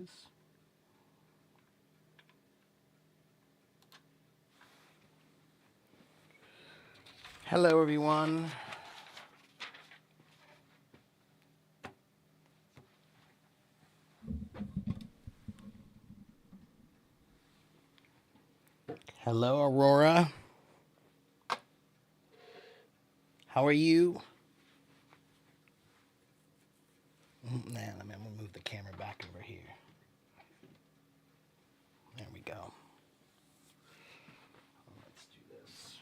is. Hello, everyone. Hello, Aurora. How are you? Let me move the camera back over here. There we go. Let's do this.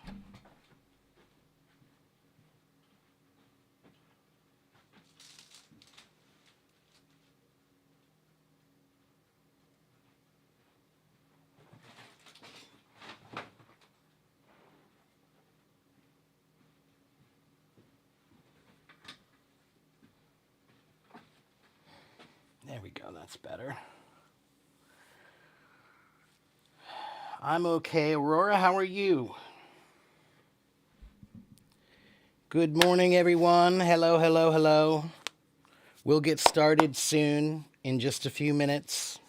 There we go. That's better. I'm okay. Aurora, how are you? Good morning, everyone. Hello, hello, hello. We'll get started soon in just a few minutes.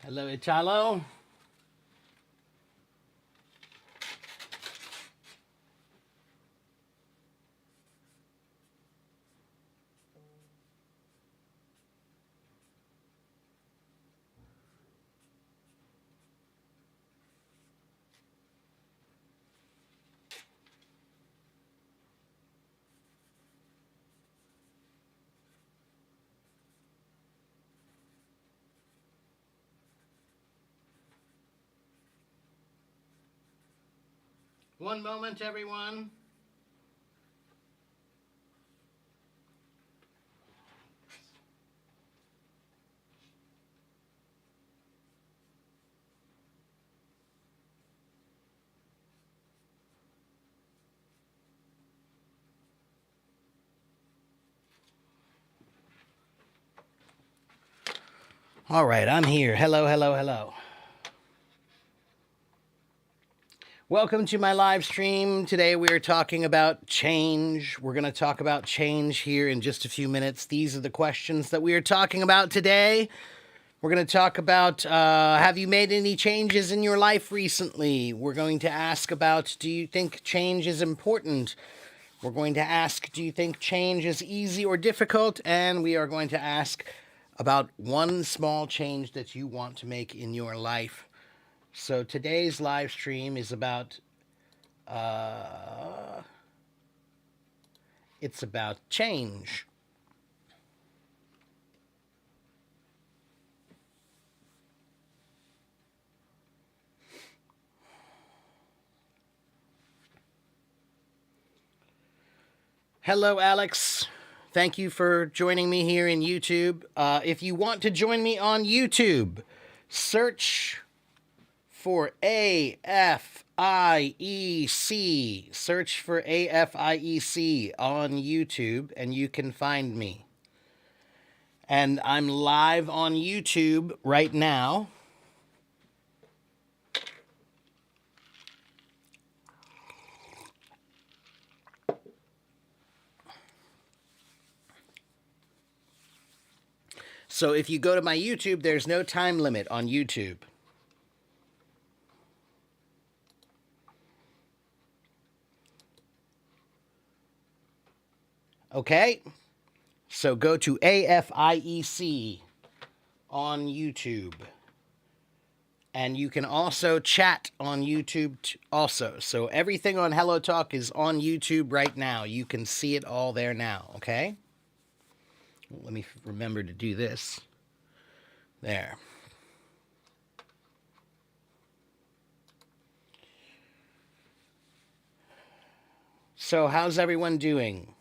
Hello, Italo. One moment, everyone. All right, I'm here. Hello, hello, hello. Welcome to my live stream. Today we are talking about change. We're going to talk about change here in just a few minutes. These are the questions that we are talking about today. We're going to talk about have you made any changes in your life recently? We're going to ask about do you think change is important? We're going to ask do you think change is easy or difficult? And we are going to ask about one small change that you want to make in your life. So today's live stream is about it's about change. Hello, Alex. Thank you for joining me here in YouTube. If you want to join me on YouTube, search for AFIEC. Search for AFIEC on YouTube and you can find me. And I'm live on YouTube right now. So if you go to my YouTube, there's no time limit on YouTube. Okay? So go to AFIEC on YouTube. And you can also chat on YouTube also. So everything on Hello Talk is on YouTube right now. You can see it all there now, okay? Let me remember to do this. There. So, how's everyone doing?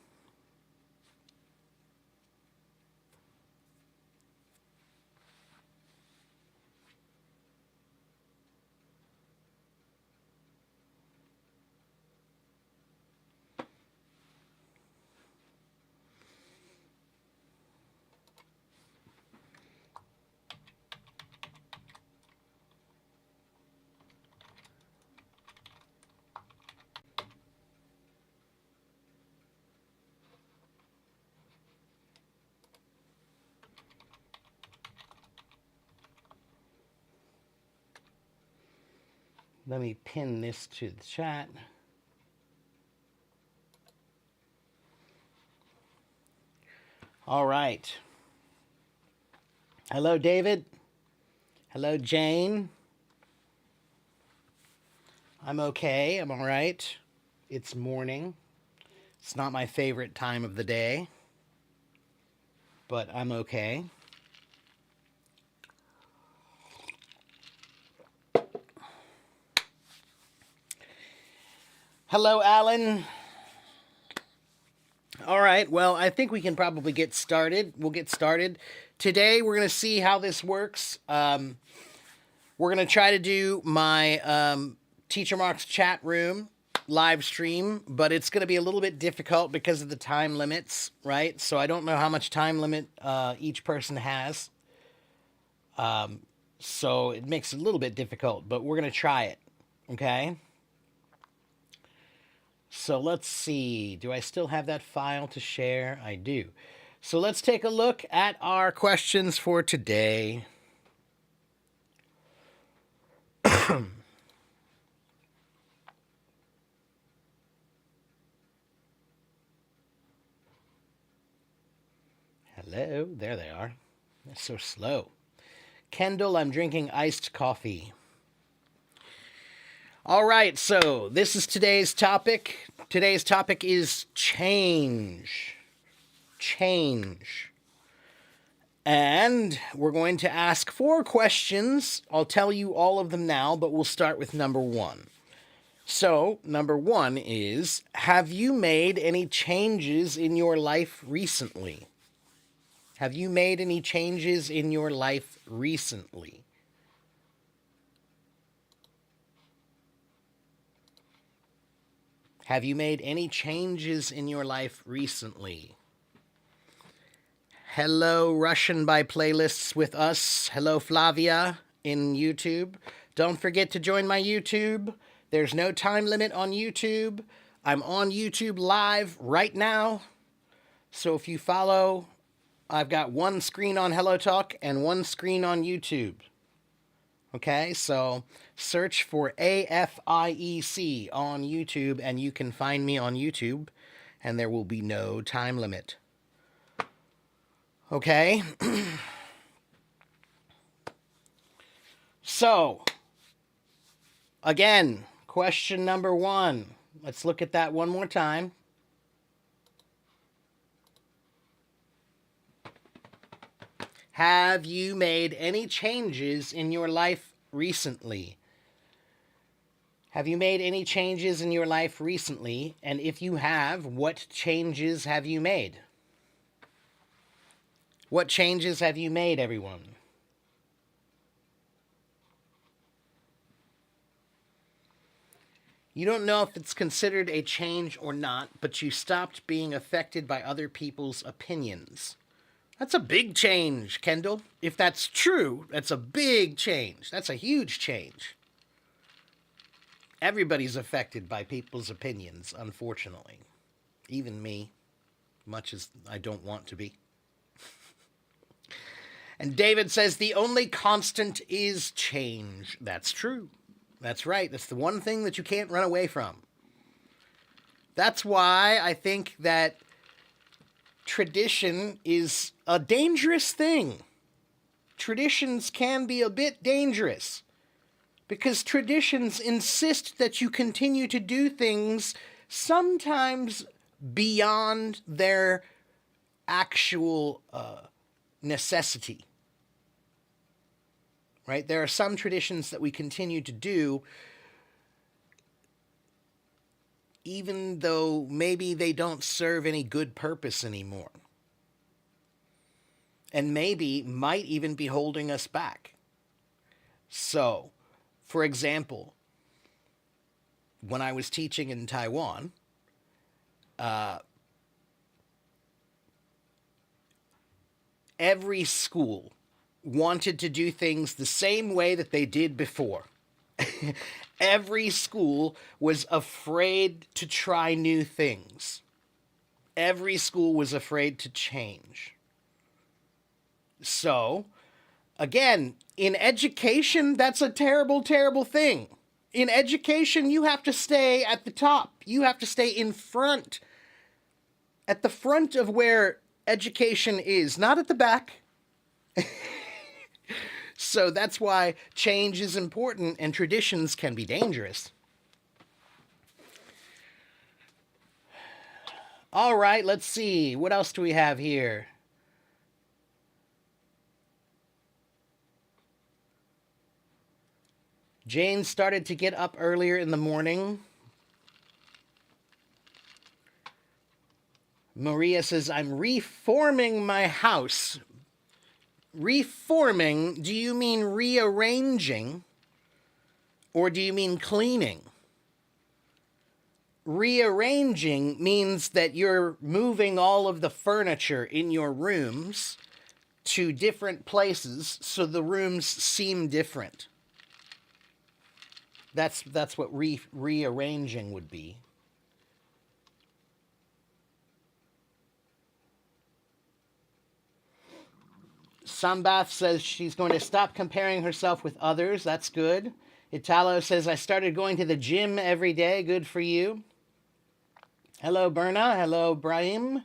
Let me pin this to the chat. All right. Hello, David. Hello, Jane. I'm okay. I'm all right. It's morning. It's not my favorite time of the day, but I'm okay. Hello, Alan. All right, well, I think we can probably get started. We'll get started. Today, we're going to see how this works. We're going to try to do my Teacher Mark's chat room live stream, but it's going to be a little bit difficult because of the time limits, right? So I don't know how much time limit each person has. So it makes it a little bit difficult, but we're going to try it, okay? So let's see. Do I still have that file to share? I do. So let's take a look at our questions for today. Hello. There they are. They're so slow. Kendall, I'm drinking iced coffee. All right, so this is today's topic. Today's topic is change. Change. And we're going to ask 4 questions. I'll tell you all of them now, but we'll start with number 1. So, number 1 is, have you made any changes in your life recently? Have you made any changes in your life recently? Have you made any changes in your life recently? Hello, Russian by Playlists with us. Hello, Flavia in YouTube. Don't forget to join my YouTube. There's no time limit on YouTube. I'm on YouTube live right now. So if you follow, I've got one screen on Hello Talk and one screen on YouTube. Okay, so search for AFIEC on YouTube and you can find me on YouTube, and there will be no time limit. Okay? So, again, question number 1. Let's look at that one more time. Have you made any changes in your life recently? Have you made any changes in your life recently? And if you have, what changes have you made? What changes have you made, everyone? You don't know if it's considered a change or not, but you stopped being affected by other people's opinions. That's a big change, Kendall. If that's true, that's a big change. That's a huge change. Everybody's affected by people's opinions, unfortunately. Even me, much as I don't want to be. And David says the only constant is change. That's true. That's right. That's the one thing that you can't run away from. That's why I think that tradition is a dangerous thing. Traditions can be a bit dangerous because traditions insist that you continue to do things sometimes beyond their actual necessity. Right? There are some traditions that we continue to do even though maybe they don't serve any good purpose anymore. And maybe might even be holding us back. So, for example, when I was teaching in Taiwan, every school wanted to do things the same way that they did before. Every school was afraid to try new things. Every school was afraid to change. So, again, in education, that's a terrible, terrible thing. In education, you have to stay at the top. You have to stay in front. At the front of where education is, not at the back. So that's why change is important and traditions can be dangerous. All right, let's see. What else do we have here? Jane started to get up earlier in the morning. Maria says, I'm reforming my house. Reforming, do you mean rearranging? Or do you mean cleaning? Rearranging means that you're moving all of the furniture in your rooms to different places so the rooms seem different. That's what rearranging would be. Sambath says she's going to stop comparing herself with others. That's good. Italo says, I started going to the gym every day. Good for you. Hello, Berna. Hello, Brahim.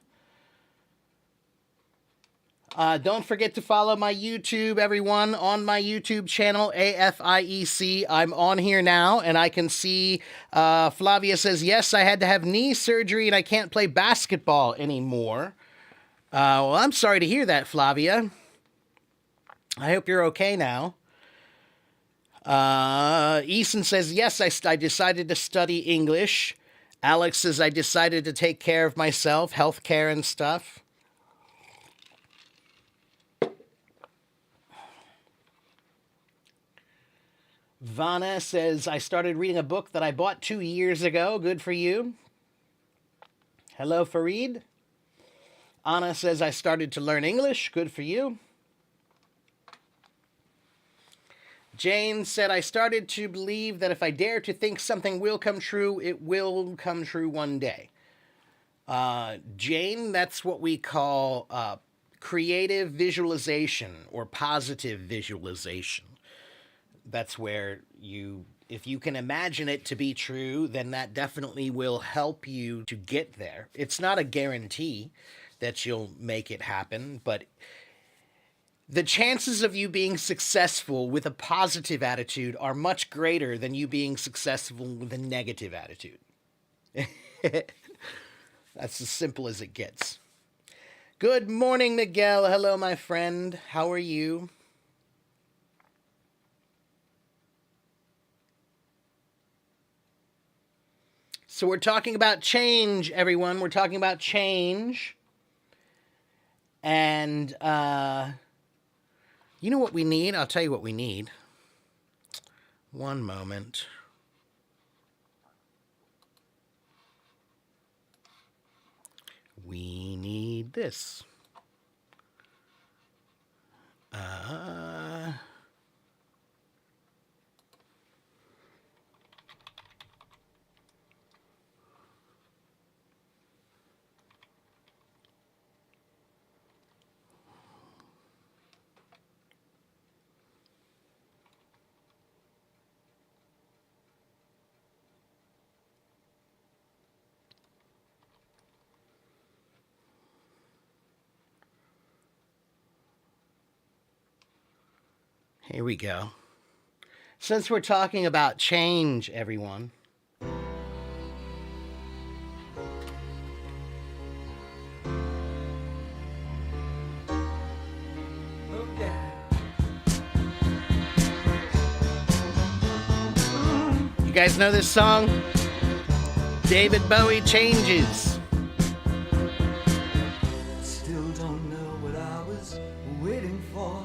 Don't forget to follow my YouTube, everyone, on my YouTube channel, AFIEC. I'm on here now, and I can see Flavia says, yes, I had to have knee surgery, and I can't play basketball anymore. Well, I'm sorry to hear that, Flavia. I hope you're okay now. Eason says, yes, I decided to study English. Alex says, I decided to take care of myself, healthcare and stuff. Vanna says, I started reading a book that I bought 2 years ago. Good for you. Hello, Farid. Anna says, I started to learn English. Good for you. Jane said, I started to believe that if I dare to think something will come true, it will come true one day. Jane, that's what we call creative visualization or positive visualization. That's where if you can imagine it to be true, then that definitely will help you to get there. It's not a guarantee that you'll make it happen, but the chances of you being successful with a positive attitude are much greater than you being successful with a negative attitude. That's as simple as it gets. Good morning, Miguel. Hello, my friend. How are you? So we're talking about change, everyone. We're talking about change. And, you know what we need? I'll tell you what we need. One moment. We need this. Here we go. Since we're talking about change, everyone. You guys know this song? David Bowie, Changes. Still don't know what I was waiting for,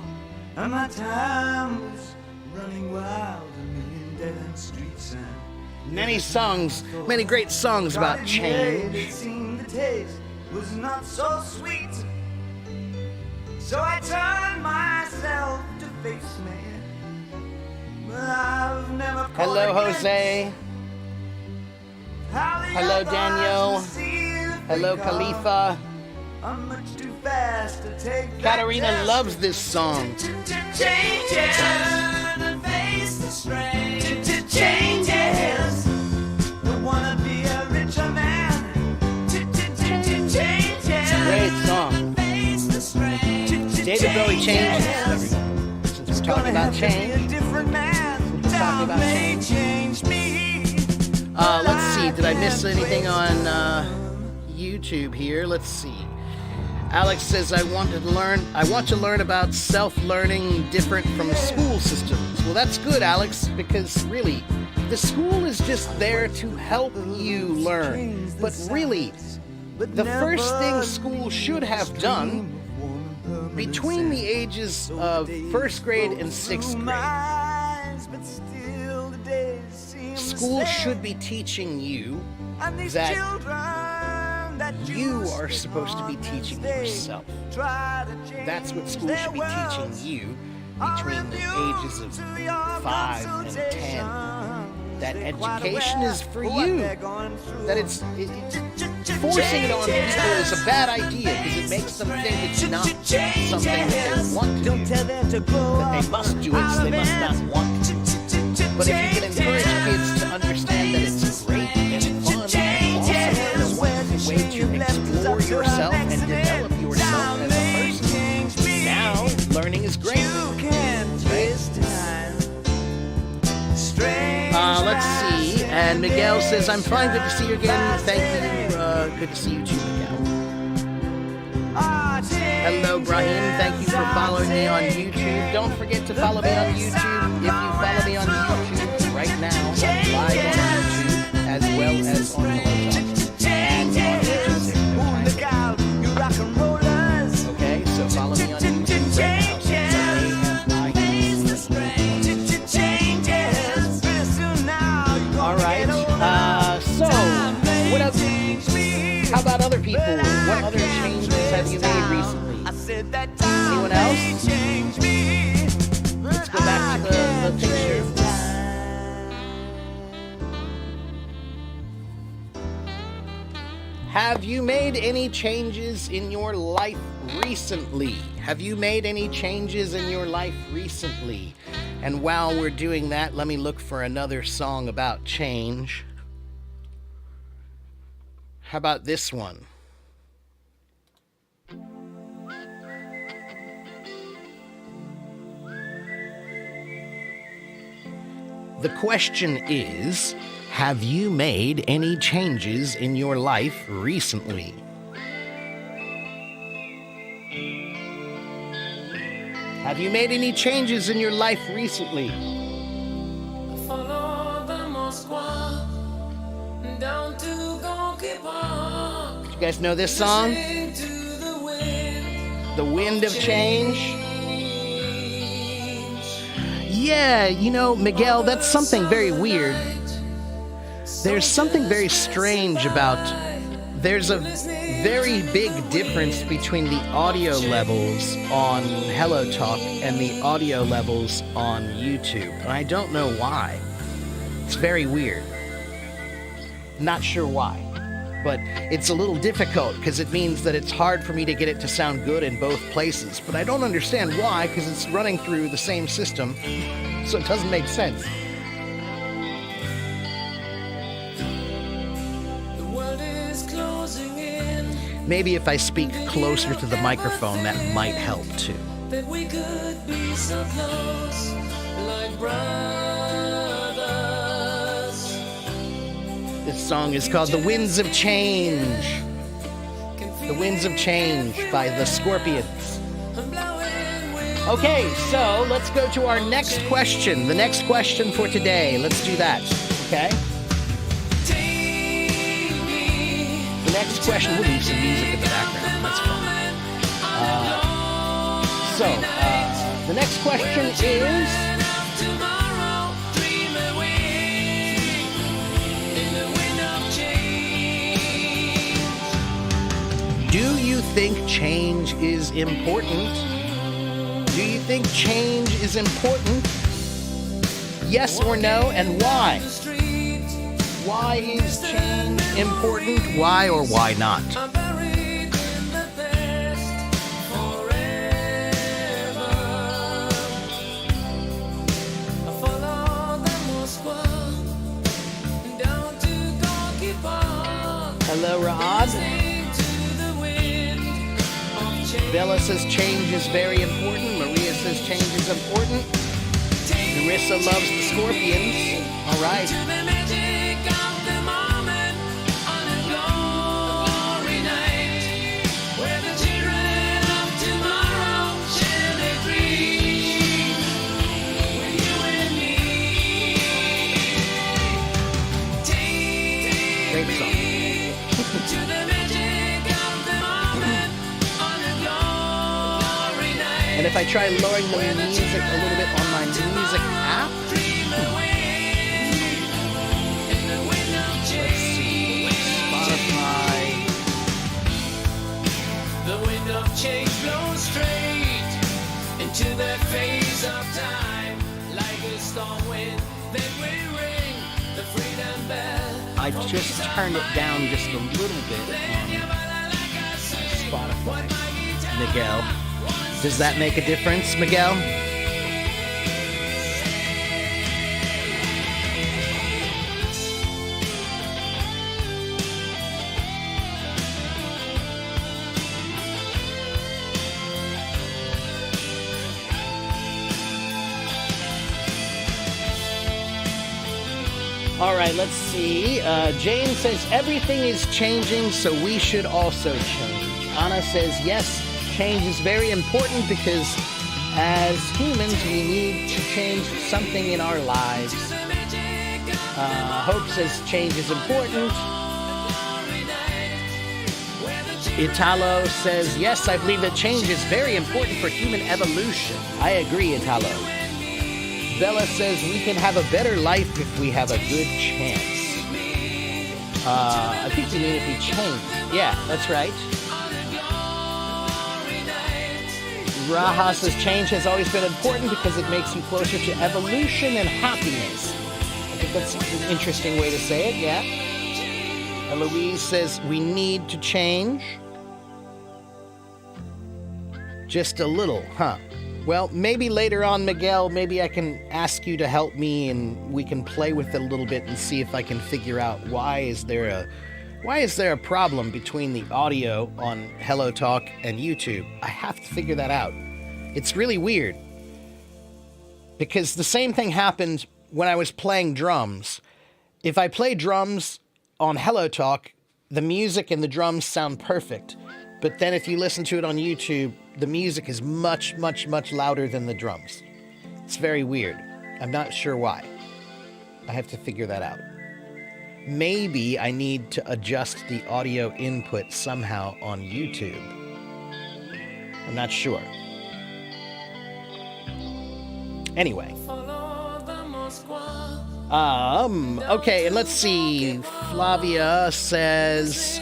and my time was running wild, a million dead streets and Many songs, many great songs about change. It seemed the taste was not so sweet, so I turned myself to face me. But I've never Hello, Jose. Hello, Daniel. Hello, Khalifa. I'm much too fast to take Katarina loves this song. Changes and face the strain. Changes. Don't wanna be a richer man. Changes. Great song. David Bowie, Changes. Since we're talking about change. Different man. Talking about change me. Let's see. Did I miss anything on YouTube here? Let's see. Alex says, I want to learn about self-learning different from school systems. Well, that's good, Alex, because really, the school is just there to help you learn. But really, the first thing school should have done between the ages of first grade and sixth grade, school should be teaching you that you are supposed to be teaching yourself. That's what school should be teaching you between the ages of 5 and 10. That education is for you. That it's forcing it on people is a bad idea because it makes them think it's not something that they want to do. That they must do it, so they must not want to. But if you can encourage kids to understand that it's great and fun and awesome and a way to explore yourself and develop yourself as a person, now learning is great. Let's see. And Miguel says, I'm fine. Good to see you again. Thank you. Good to see you too, Miguel. Hello, Brahim. Thank you for following me on YouTube. Don't forget to follow me on YouTube. If you follow me on YouTube right now, I'm live on YouTube as well as on HelloTalk and on YouTube. Okay, so follow me on YouTube right now. All right. So, what else? How about other people? What other changes have you made recently? Anyone else? Let's go back to the picture. Have you made any changes in your life recently? Have you made any changes in your life recently? And while we're doing that, let me look for another song about change. How about this one? The question is, have you made any changes in your life recently? Have you made any changes in your life recently? Follow the Moskva down to Gonky Park. You guys know this song? The Wind of Change? Yeah, you know, Miguel, that's something very weird. There's something very strange about... There's a very big difference between the audio levels on HelloTalk and the audio levels on YouTube. And I don't know why. It's very weird. Not sure why. But it's a little difficult because it means that it's hard for me to get it to sound good in both places. But I don't understand why, because it's running through the same system, so it doesn't make sense. The world is closing in. Maybe if I speak closer to the microphone, that might help too. That we could be so close, like brothers. This song is called The Winds of Change. The Winds of Change by the Scorpions. Okay, so let's go to our next question. The next question for today. Let's do that, okay? next question, we'll leave some music in the background. That's fun. The next question is, do you think change is important? Do you think change is important? Yes or no, and why? Why is change important? Why or why not? Hello, Raad. Bella says change is very important. Maria says change is important. Marissa loves the Scorpions. All right. Great song. And if I try lowering the music a little bit on my music app, let's see, Spotify. The wind of change blows straight into the face of time, like a storm wind that will ring the freedom bell. I just turned it down just a little bit on Spotify. Miguel. Does that make a difference, Miguel? All right, let's see. Jane says, everything is changing, so we should also change. Anna says, yes, change is very important because as humans, we need to change something in our lives. Hope says change is important. Italo says, yes, I believe that change is very important for human evolution. I agree, Italo. Bella says, we can have a better life if we have a good chance. I think you mean if we change. Yeah, that's right. Raha says, change has always been important because it makes you closer to evolution and happiness. I think that's an interesting way to say it, yeah. Eloise says, we need to change. Just a little, huh? Well, maybe later on, Miguel, maybe I can ask you to help me and we can play with it a little bit and see if I can figure out why is there a problem between the audio on Hello Talk and YouTube. I have to figure that out. It's really weird because the same thing happened when I was playing drums. If I play drums on Hello Talk, the music and the drums sound perfect. But then if you listen to it on YouTube, the music is much, much, much louder than the drums. It's very weird. I'm not sure why. I have to figure that out. Maybe I need to adjust the audio input somehow on YouTube. I'm not sure. Anyway. Okay, and let's see. Flavia says,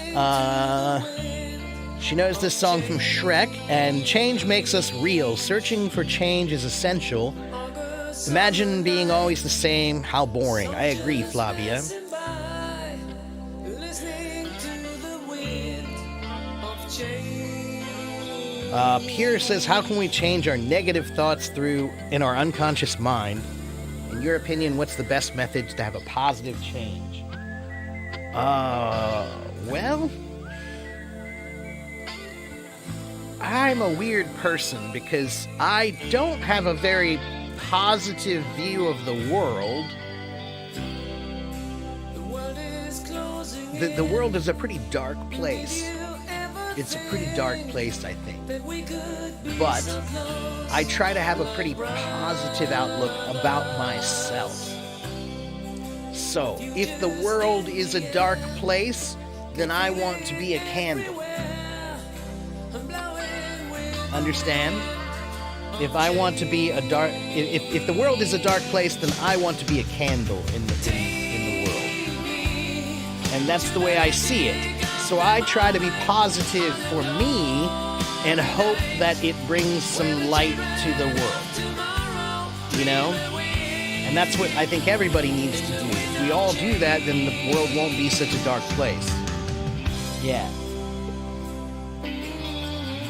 she knows this song from Shrek, and change makes us real. Searching for change is essential. Imagine being always the same. How boring. I agree, Flavia. Pierre says, how can we change our negative thoughts in our unconscious mind? In your opinion, what's the best method to have a positive change? Well, I'm a weird person because I don't have a very positive view of the world. The world is a pretty dark place. It's a pretty dark place, I think. But I try to have a pretty positive outlook about myself. So, if the world is a dark place, then I want to be a candle. Understand? If I want to be a dark, if the world is a dark place, then I want to be a candle in the world. And that's the way I see it. So I try to be positive for me and hope that it brings some light to the world. You know? And that's what I think everybody needs to do. If we all do that, then the world won't be such a dark place. Yeah.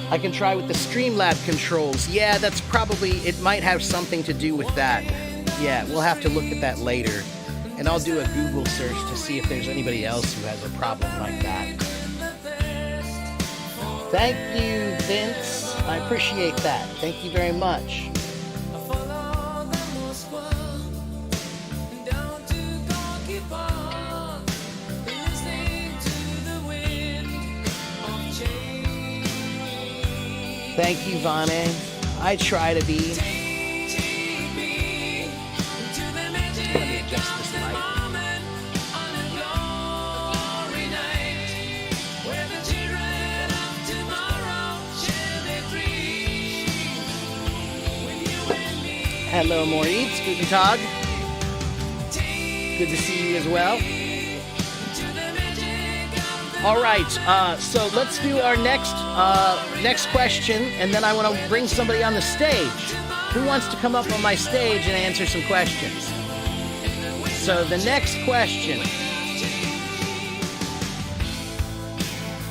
I can try with the Streamlab controls. Yeah, that's probably, it might have something to do with that. Yeah, we'll have to look at that later. And I'll do a Google search to see if there's anybody else who has a problem like that. Thank you, Vince. I appreciate that. Thank you very much. Thank you, Vane. I try to be. Let me adjust this light. Hello, Moritz. Guten Tag. Good to see you as well. All right, so let's do our next question, and then I want to bring somebody on the stage. Who wants to come up on my stage and answer some questions? So the next question.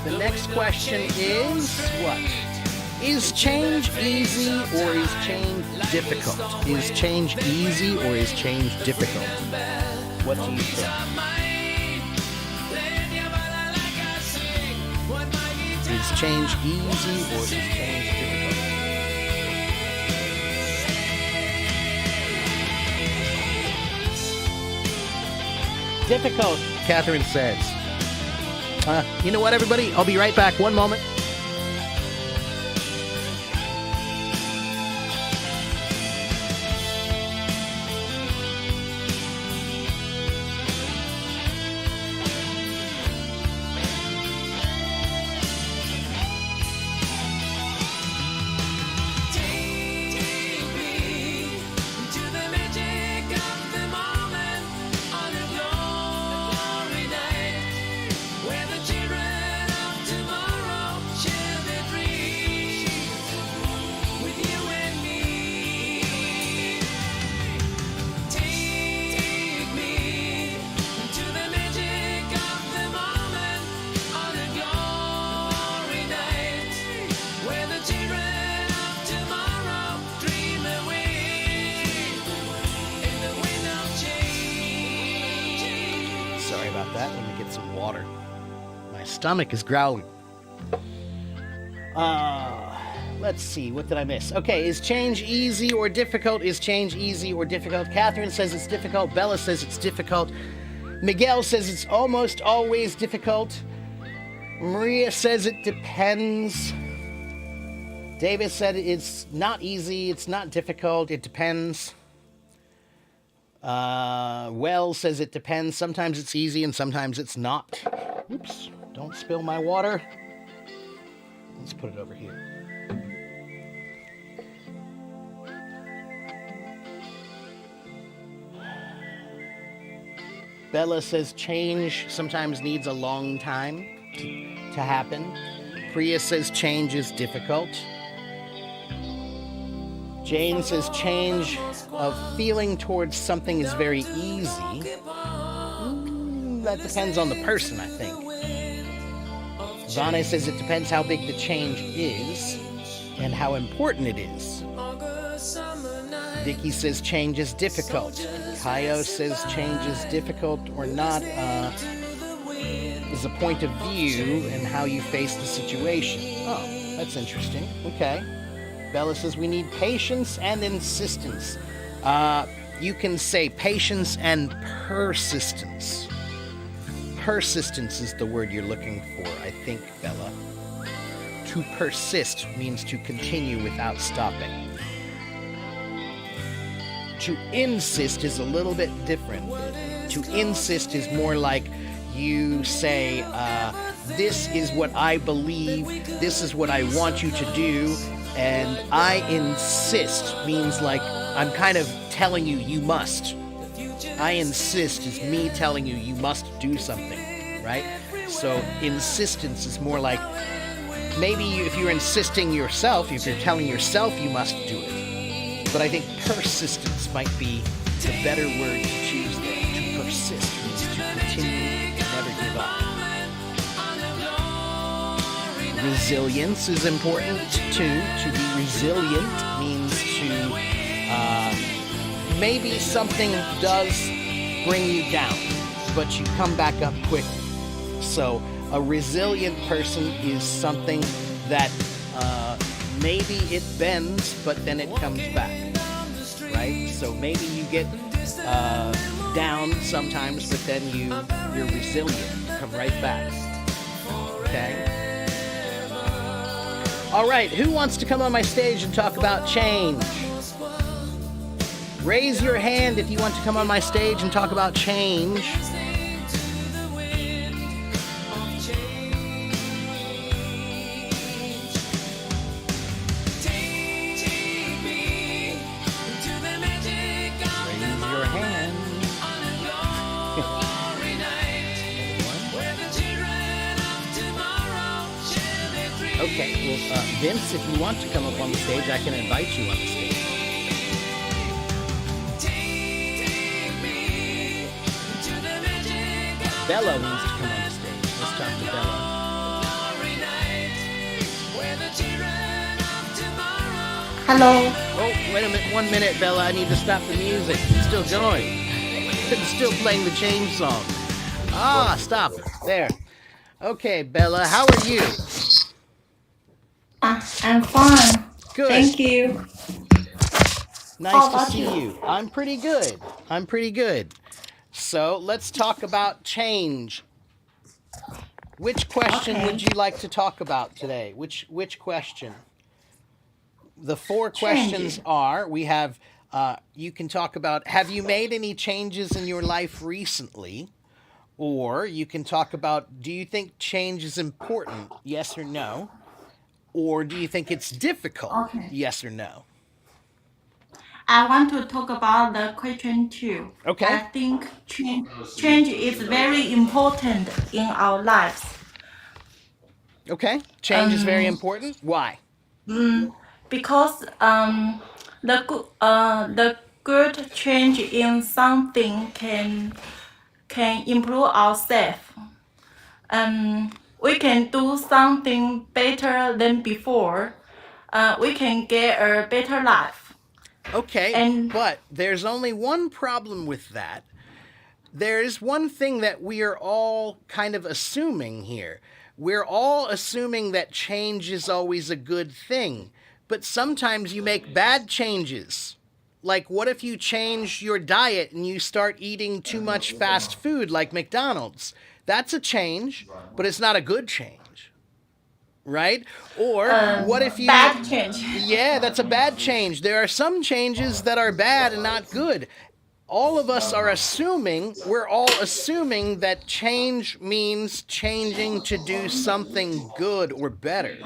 The next question is what? Is change easy or is change difficult? Is change easy or is change difficult? What do you think? Is change easy or is change difficult? Difficult, Catherine says. You know what, everybody? I'll be right back. One moment. Stomach is growling. Let's see, what did I miss? Okay, is change easy or difficult? Is change easy or difficult? Catherine says it's difficult. Bella says it's difficult. Miguel says it's almost always difficult. Maria says it depends. David said it's not easy, it's not difficult, it depends. Well says it depends. Sometimes it's easy and sometimes it's not. Oops. Don't spill my water. Let's put it over here. Bella says change sometimes needs a long time to happen. Priya says change is difficult. Jane says change of feeling towards something is very easy. That depends on the person, I think. Vane says it depends how big the change is and how important it is. Vicky says change is difficult. Kaio says change is difficult or not is a point of view and how you face the situation. Oh, that's interesting. Okay. Bella says we need patience and insistence. You can say patience and persistence. Persistence is the word you're looking for, I think, Bella. To persist means to continue without stopping. To insist is a little bit different. To insist is more like you say, this is what I believe, this is what I want you to do, and I insist means like I'm kind of telling you, you must. I insist is me telling you, you must do something, right? So insistence is more like, maybe if you're insisting yourself, if you're telling yourself you must do it. But I think persistence might be the better word to choose there. To persist means to continue, to never give up. Resilience is important too. To be resilient means to, maybe something does bring you down, but you come back up quickly. So a resilient person is something that maybe it bends, but then it comes back, right? So maybe you get down sometimes, but then you're resilient. You come right back. Okay? All right, who wants to come on my stage and talk about change? Raise your hand if you want to come on my stage and talk about change. Okay, well, Vince, if you want to come up on the stage, I can invite you on the stage. Bella wants to come on the stage. Let's talk to Bella. Hello. Oh, wait a minute, 1 minute, Bella. I need to stop the music. It's still going. It's still playing the change song. Ah, stop. There. Okay, Bella, how are you? I'm fine. Good. Thank you. Nice How to about see you. I'm pretty good. So let's talk about change. Which question Okay. would you like to talk about today? Which question? The four questions are, we have, you can talk about, have you made any changes in your life recently? Or you can talk about, do you think change is important? Yes or no? Or do you think it's difficult? Okay. Yes or no? I want to talk about the question 2. Okay. I think change is very important in our lives. Okay. Change is very important. Why? Because the good change in something can improve ourselves. We can do something better than before. We can get a better life. Okay, And- but there's only one problem with that. There's one thing that we are all kind of assuming here. We're all assuming that change is always a good thing, but sometimes you make bad changes. Like, what if you change your diet and you start eating too much fast food like McDonald's? That's a change, but it's not a good change, right? Or what if you... Bad change. Yeah, that's a bad change. There are some changes that are bad and not good. All of us are assuming, we're all assuming that change means changing to do something good or better.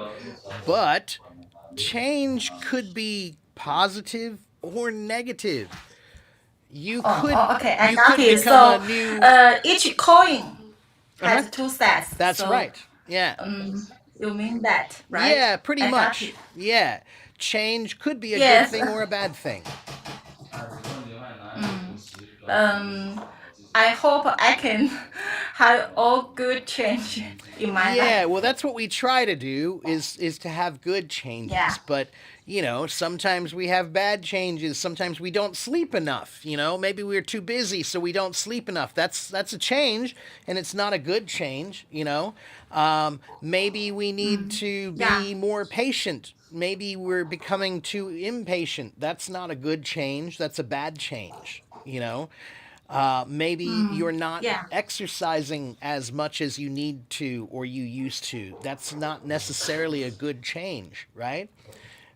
But change could be positive or negative. You could, Okay, I you got could it. become So a new... each coin has Uh-huh. 2 sides. That's So, right. Yeah. You mean that, right? Yeah, pretty I got much. it. Yeah. Change could be a Yes. good thing or a bad thing. I hope I can have all good change in my Yeah, life. well, that's what we try to do is to have good changes. Yeah. But, sometimes we have bad changes. Sometimes we don't sleep enough. Maybe we're too busy, so we don't sleep enough. That's a change, and it's not a good change. Maybe we need to be Yeah. more patient. Maybe we're becoming too impatient. That's not a good change. That's a bad change. Maybe you're not Yeah. exercising as much as you need to or you used to. That's not necessarily a good change, right?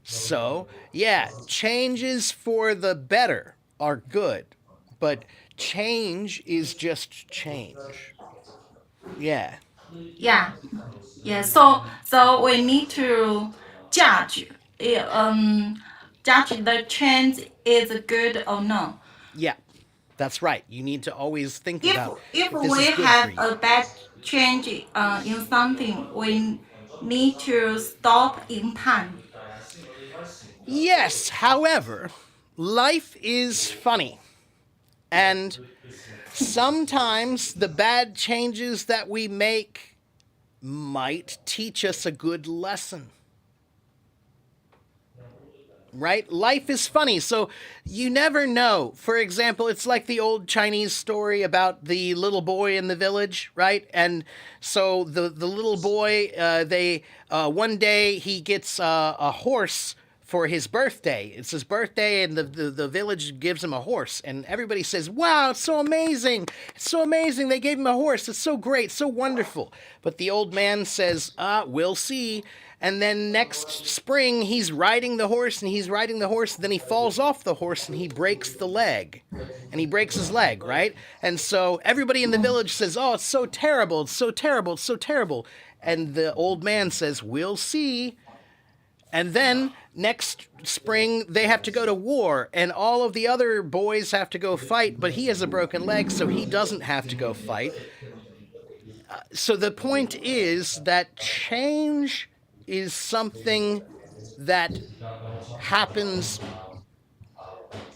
So, yeah, changes for the better are good, but change is just change. Yeah. Yeah, yeah. So we need to judge, judge the change is good or no. Yeah. That's right. You need to always think If about if if this we is good for have you. a bad change in something, we need to stop in time. Yes, however, life is funny. And sometimes the bad changes that we make might teach us a good lesson. Right? Life is funny, so you never know. For example, it's like the old Chinese story about the little boy in the village, right? And so the little boy, they one day he gets a horse for his birthday. It's his birthday, and the village gives him a horse, and everybody says, "Wow, it's so amazing! It's so amazing! They gave him a horse. It's so great, so wonderful." But the old man says, "We'll see." And then next spring, he's riding the horse, and he's riding the horse. Then he falls off the horse, and he breaks the leg, and he breaks his leg, right? And so everybody in the village says, "Oh, it's so terrible! It's so terrible! It's so terrible!" And the old man says, "We'll see." And then next spring, they have to go to war, and all of the other boys have to go fight, but he has a broken leg, so he doesn't have to go fight. So the point is that change is something that happens,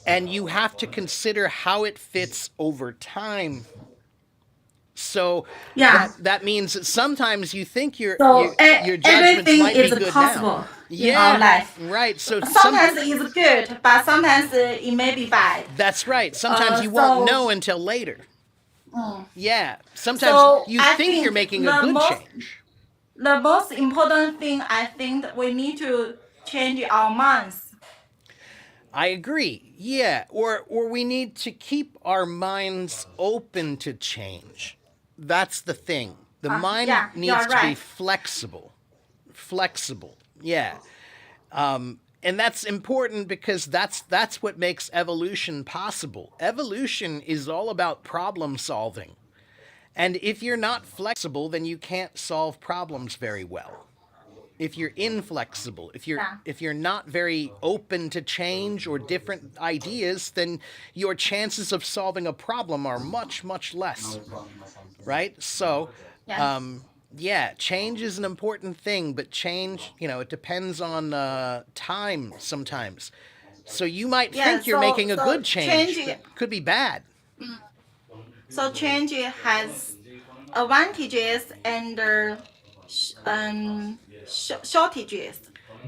and you have to consider how it fits over time. So Yeah. that means that sometimes you think your So your judgments everything might be is good possible now. in Yeah, our life. right. So Sometimes it's good, but sometimes it may be bad. that's right. Sometimes you won't so- know until later. Yeah. Sometimes So you I think you're think making a the good most- change. The most important thing, I think, that we need to change our minds. I agree. Yeah, or we need to keep our minds open to change. That's the thing. The mind yeah, needs you're to be right. flexible. Flexible. Yeah. And that's important because that's what makes evolution possible. Evolution is all about problem solving. And if you're not flexible, then you can't solve problems very well. If you're inflexible, Yeah. if you're not very open to change or different ideas, then your chances of solving a problem are much less. Right? So, Yeah. yeah, change is an important thing, but change, it depends on time sometimes. So you might Yeah, think you're so- making a so good change, change- but could be bad. So change has advantages and shortages.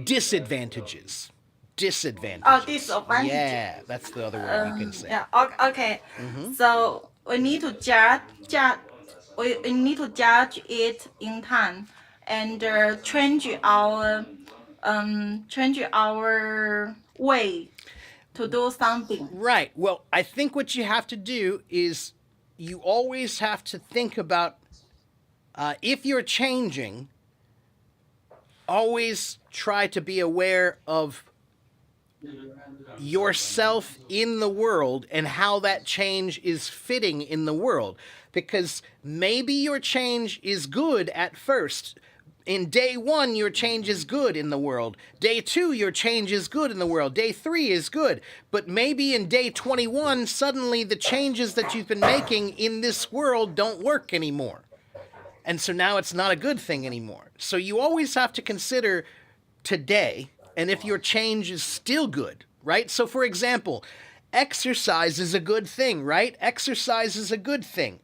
Disadvantages. Disadvantages. Oh, disadvantages. Yeah, that's the other word you can say. Yeah. Okay. So we need to we need to judge it in time and change our way to do something. Right. Well, I think what you have to do is you always have to think about if you're changing, always try to be aware of yourself in the world and how that change is fitting in the world. Because maybe your change is good at first. In day 1, your change is good in the world. Day 2, your change is good in the world. Day 3 is good. But maybe in day 21, suddenly the changes that you've been making in this world don't work anymore. And so now it's not a good thing anymore. So you always have to consider today, and if your change is still good, right? So for example, exercise is a good thing, right? Exercise is a good thing.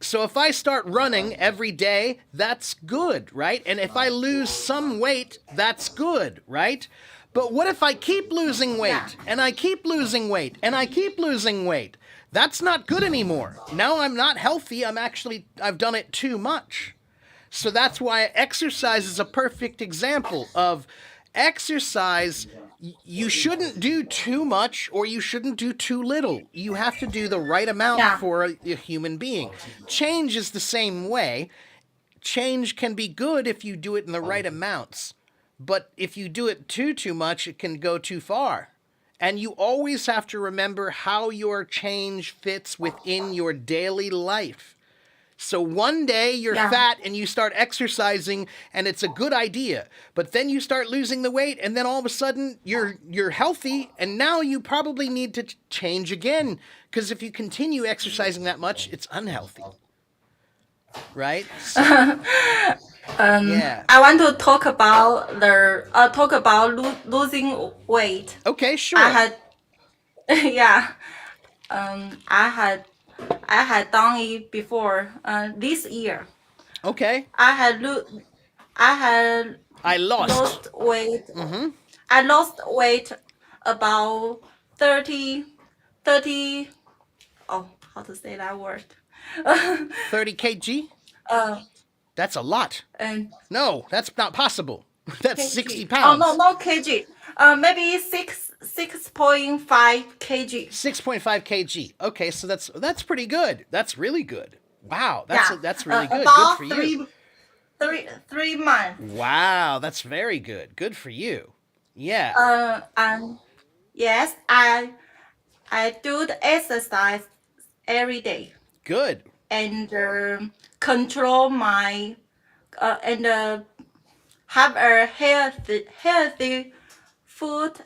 So if I start running every day, that's good, right? And if I lose some weight, that's good, right? But what if I keep losing weight, and I keep losing weight, and I keep losing weight? That's not good anymore. Now I'm not healthy. I've done it too much. So that's why exercise is a perfect example of exercise. You shouldn't do too much or you shouldn't do too little. You have to do the right amount Yeah. for a human being. Change is the same way. Change can be good if you do it in the right amounts. But if you do it too much, it can go too far. And you always have to remember how your change fits within your daily life. So one day you're Yeah. fat and you start exercising and it's a good idea. But then you start losing the weight and then all of a sudden you're healthy and now you probably need to change again because if you continue exercising that much, it's unhealthy. Right? So, yeah. I want to talk about losing weight. Okay, sure. I had, yeah, I had done it before. This year, Okay. I had I lost. lost weight. Mm-hmm. I lost weight about 30. Oh, how to say that word? 30 kg? uh, That's a lot. and No, that's not possible. That's kg. 60 Oh pounds. no, not kg. Maybe 6.5 kg. 6.5 kg. Okay, so that's pretty good. That's really good. Wow, Yeah. that's really good. Good About for you. 3 months. Wow, that's very good. Good for you. Yeah. And yes, I do the exercise every day Good. and control my and have a healthy food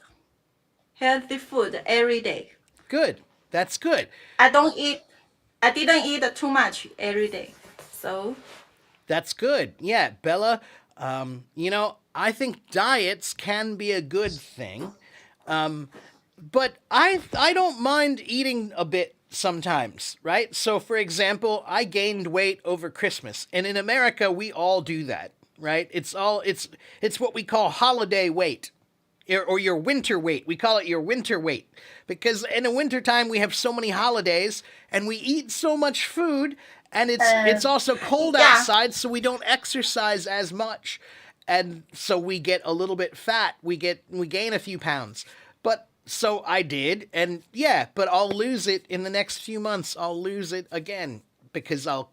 every day. Good. That's good. I didn't eat too much every day, so That's good. Yeah, Bella, I think diets can be a good thing. But I don't mind eating a bit sometimes, right? So for example, I gained weight over Christmas, and in America we all do that, right? It's what we call holiday weight. Or your winter weight. We call it your winter weight because in the wintertime we have so many holidays and we eat so much food and it's also cold yeah. outside so we don't exercise as much and so we get a little bit fat. We gain a few pounds. But so I did and yeah, but I'll lose it in the next few months. I'll lose it again because I'll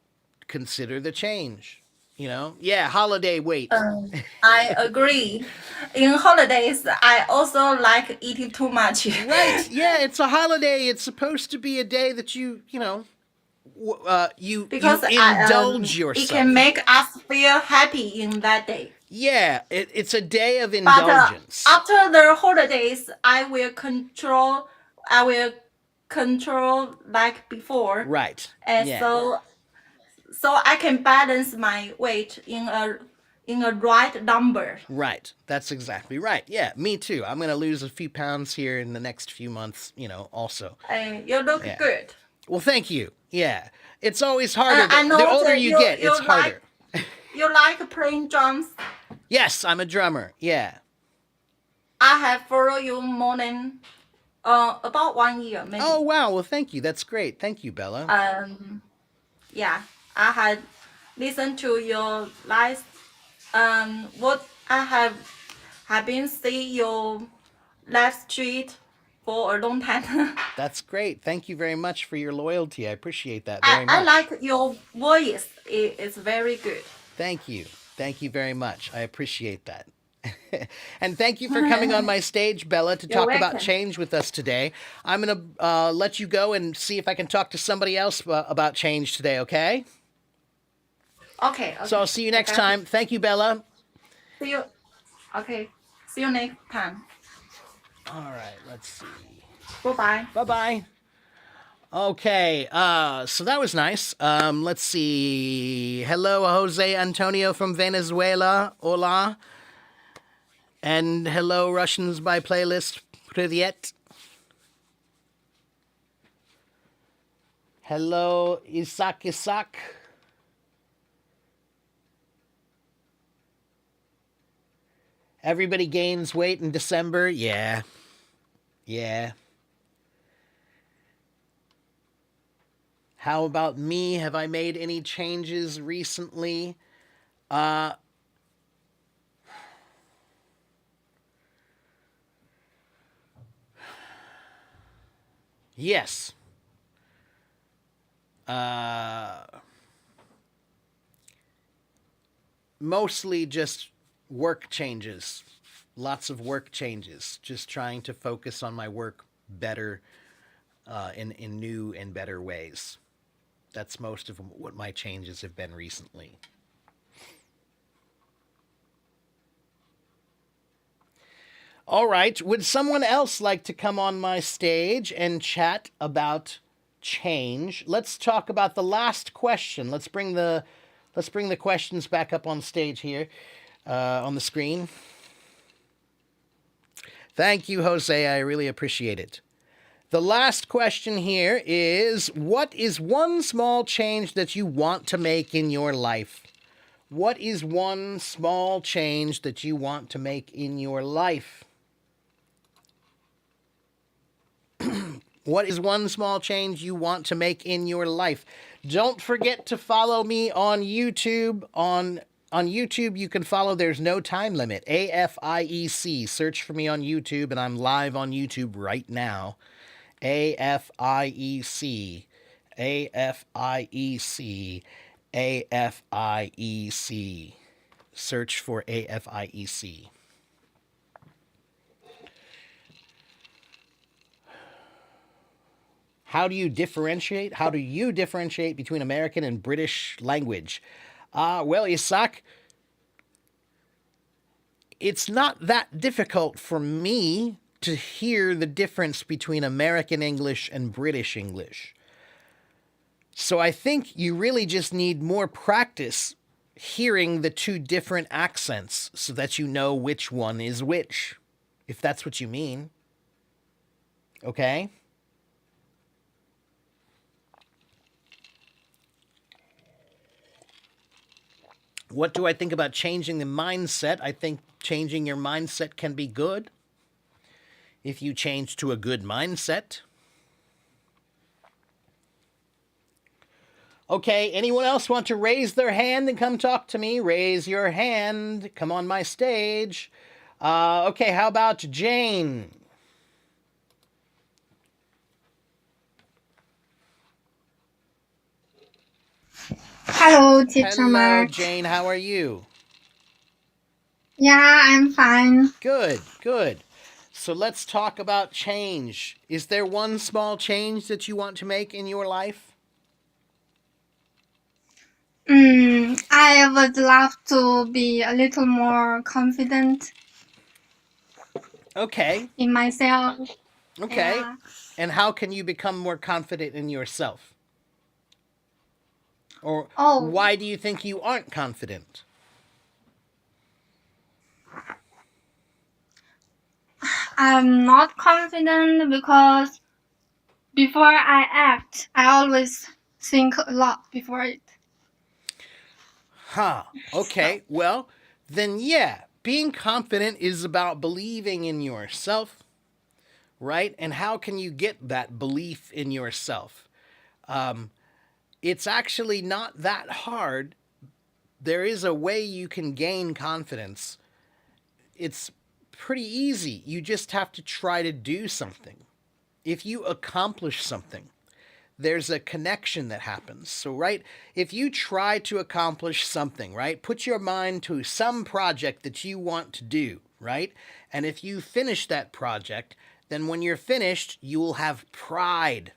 consider the change. Yeah, holiday weight. I agree. In holidays, I also like eating too much. Right. Yeah, it's a holiday. It's supposed to be a day that you Because indulge it yourself. can make us feel happy in that day. Yeah, it's a day of But indulgence. after the holidays, I will control like before, Right. and Yeah. so I can balance my weight in a right number. Right. That's exactly right. Yeah, me too. I'm going to lose a few pounds here in the next few months, also. And you look Yeah. good. Well, thank you. Yeah. It's always harder. I know The older that you get, you it's harder. You like playing drums? Yes, I'm a drummer. Yeah. I have followed you more than about 1 year, maybe. Oh, wow. Well, thank you. That's great. Thank you, Bella. Yeah, I had listened to your last what I have been seeing your live stream for a long time. That's great. Thank you very much for your loyalty. I appreciate that very much. I like your voice. It's very good. Thank you. Thank you very much. I appreciate that. And thank you for coming on my stage, Bella, to talk about welcome. change with us today. I'm going to let you go and see if I can talk to somebody else about change today, okay? Okay. So I'll see you next Okay. time. Thank you, Bella. See you. Okay. See you next time. All right, let's see. Goodbye. Bye-bye. Okay, so that was nice. Let's see. Hello, Jose Antonio from Venezuela. Hola. And hello, Russians by playlist. Privyet. Hello, Isak. Everybody gains weight in December. Yeah. How about me? Have I made any changes recently? Yes. Mostly just work changes. Lots of work changes. Just trying to focus on my work better in new and better ways. That's most of what my changes have been recently. All right. Would someone else like to come on my stage and chat about change? Let's talk about the last question. Let's bring the questions back up on stage here, on the screen. Thank you, Jose. I really appreciate it. The last question here is, what is one small change that you want to make in your life? What is one small change that you want to make in your life? What is one small change you want to make in your life? Don't forget to follow me on YouTube. On YouTube, you can follow There's No Time Limit, AFIEC. Search for me on YouTube, and I'm live on YouTube right now. AFIEC, AFIEC, AFIEC. Search for AFIEC. How do you differentiate? How do you differentiate between American and British language? Well, Isaac, it's not that difficult for me to hear the difference between American English and British English. So I think you really just need more practice hearing the two different accents so that you know which one is which, if that's what you mean. Okay? What do I think about changing the mindset? I think changing your mindset can be good if you change to a good mindset. Okay, anyone else want to raise their hand and come talk to me? Raise your hand. Come on my stage. Okay, how about Jane? Hello, Teacher Hello, Mark. Jane. How are you? Yeah, I'm fine. Good, good. So let's talk about change. Is there one small change that you want to make in your life? I would love to be a little more confident Okay, in myself. okay. Yeah. And how can you become more confident in yourself? Or Oh, why do you think you aren't confident? I'm not confident because before I act, I always think a lot before it. Huh. Okay. Well, then yeah, being confident is about believing in yourself, right? And how can you get that belief in yourself? It's actually not that hard. There is a way you can gain confidence. It's pretty easy. You just have to try to do something. If you accomplish something, there's a connection that happens. So, right, if you try to accomplish something, right, put your mind to some project that you want to do, right? And if you finish that project, then when you're finished, you will have pride.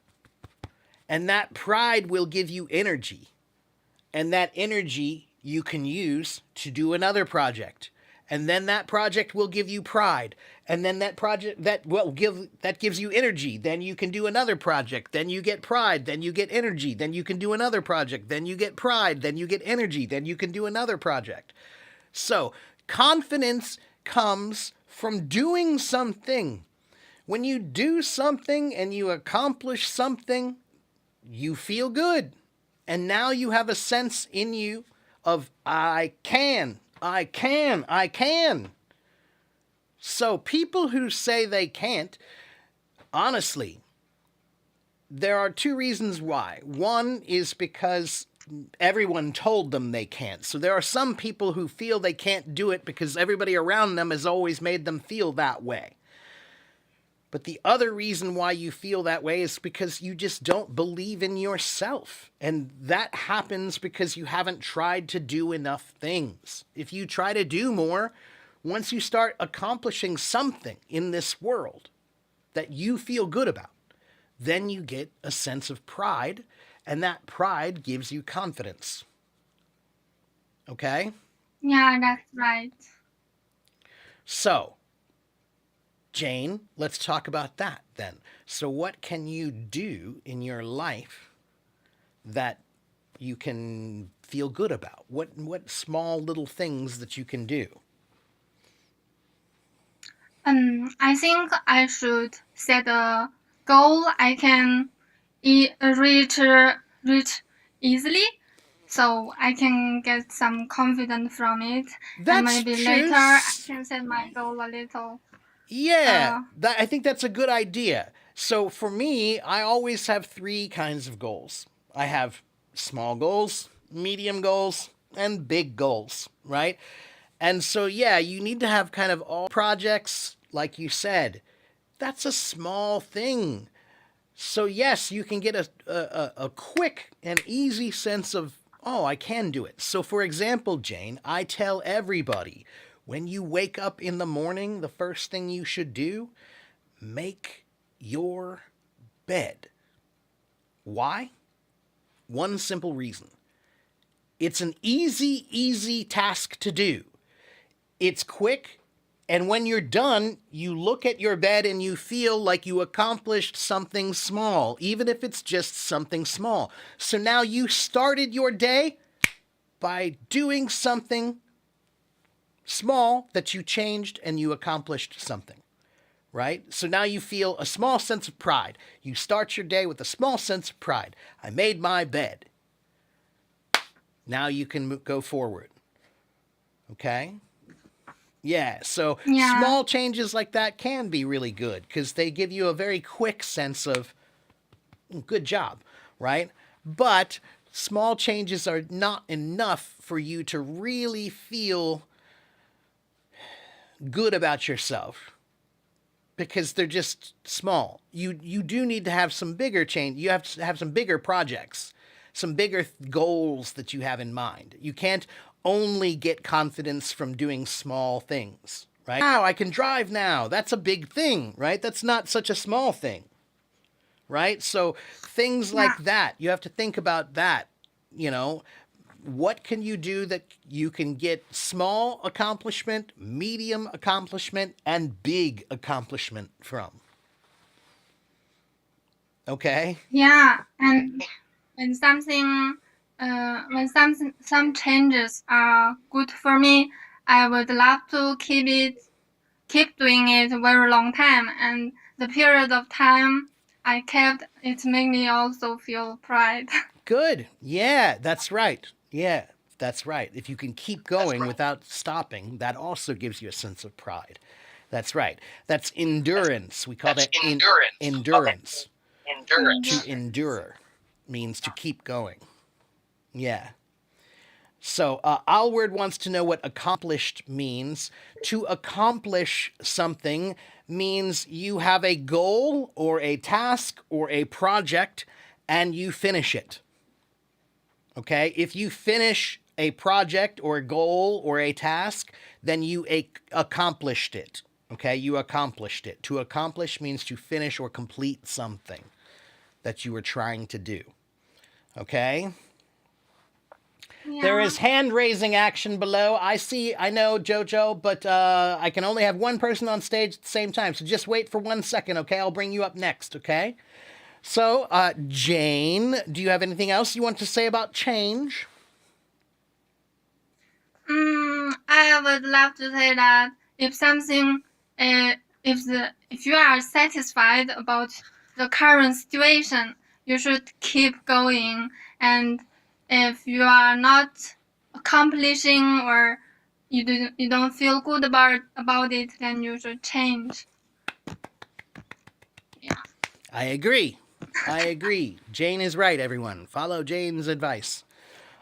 And that pride will give you energy. And that energy you can use to do another project. And then that project will give you pride. And then that project that gives you energy. Then you can do another project. Then you get pride. Then you get energy. Then you can do another project. Then you get pride. Then you get energy. Then you can do another project. So, confidence comes from doing something. When you do something and you accomplish something, you feel good. And now you have a sense in you of, I can. So people who say they can't, honestly, there are two reasons why. One is because everyone told them they can't. So there are some people who feel they can't do it because everybody around them has always made them feel that way. But the other reason why you feel that way is because you just don't believe in yourself. And that happens because you haven't tried to do enough things. If you try to do more, once you start accomplishing something in this world that you feel good about, then you get a sense of pride. and that pride gives you confidence. Okay? Yeah, that's right. So, Jane, let's talk about that then. So, what can you do in your life that you can feel good about? What small little things that you can do? I think I should set a goal I can reach easily, so I can get some confidence from it, and That's maybe true. later I can set my goal a little. Yeah, I think that's a good idea. So for me, I always have three kinds of goals. I have small goals, medium goals, and big goals, right? And so, yeah, you need to have kind of all projects, like you said. That's a small thing. So, yes, you can get a quick and easy sense of, oh, I can do it. So, for example, Jane, I tell everybody when you wake up in the morning, the first thing you should do, make your bed. Why? One simple reason. It's an easy task to do. It's quick, and when you're done, you look at your bed and you feel like you accomplished something small, even if it's just something small. So now you started your day by doing something small that you changed and you accomplished something, right? So now you feel a small sense of pride. You start your day with a small sense of pride. I made my bed. Now you can go forward. Okay? Yeah, so Yeah. small changes like that can be really good because they give you a very quick sense of good job, right? But small changes are not enough for you to really feel good about yourself because they're just small. You do need to have some bigger change. You have to have some bigger projects, some bigger goals that you have in mind. You can't only get confidence from doing small things, right? Wow, I can drive now. That's a big thing, right? That's not such a small thing, right? So things like that, you have to think about that, you know. What can you do that you can get small accomplishment, medium accomplishment, and big accomplishment from? Okay? Yeah, and when some changes are good for me, I would love to keep doing it a very long time, and the period of time I kept it made me also feel pride. Good. Yeah, that's right. Yeah, that's right. If you can keep going without stopping, that also gives you a sense of pride. That's right. That's endurance. We call that endurance. To endure means to keep going. Yeah. So Alward wants to know what accomplished means. To accomplish something means you have a goal or a task or a project and you finish it. Okay? If you finish a project or a goal or a task, then you accomplished it. Okay? You accomplished it. To accomplish means to finish or complete something that you were trying to do. Okay? Yeah. There is hand raising action below. I know, Jojo, but I can only have one person on stage at the same time. So just wait for 1 second, okay? I'll bring you up next, okay? So, Jane, do you have anything else you want to say about change? I would love to say that if something, if you are satisfied about the current situation, you should keep going. And if you are not accomplishing or you don't feel good about it, then you should change. Yeah. I agree. Jane is right, everyone. Follow Jane's advice.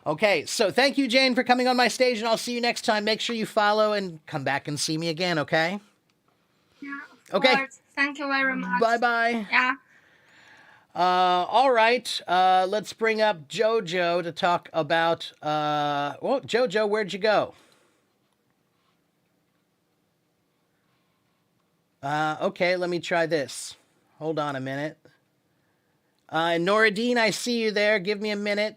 Okay, so thank you, Jane, for coming on my stage, and I'll see you next time. Make sure you follow and come back and see me again, okay? Yeah. Okay. Course. Thank you very much. Bye-bye. Yeah. All right, let's bring up Jojo to talk about, Jojo, where'd you go? Okay, let me try this. Hold on a minute. Noradine, I see you there. Give me a minute.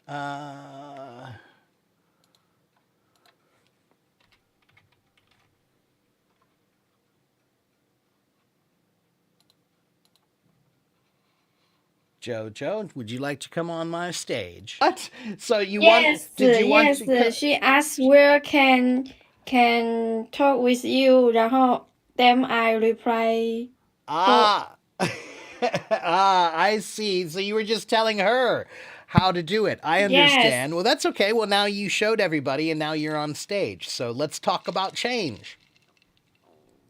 Uh, Jojo, would you like to come on my stage? What? So you Yes, did you want yes. to She asked where can talk with you. 然后 then I reply. Ah. I see. So you were just telling her how to do it. I Yes. understand. Well, that's okay. Well, now you showed everybody and now you're on stage. So let's talk about change.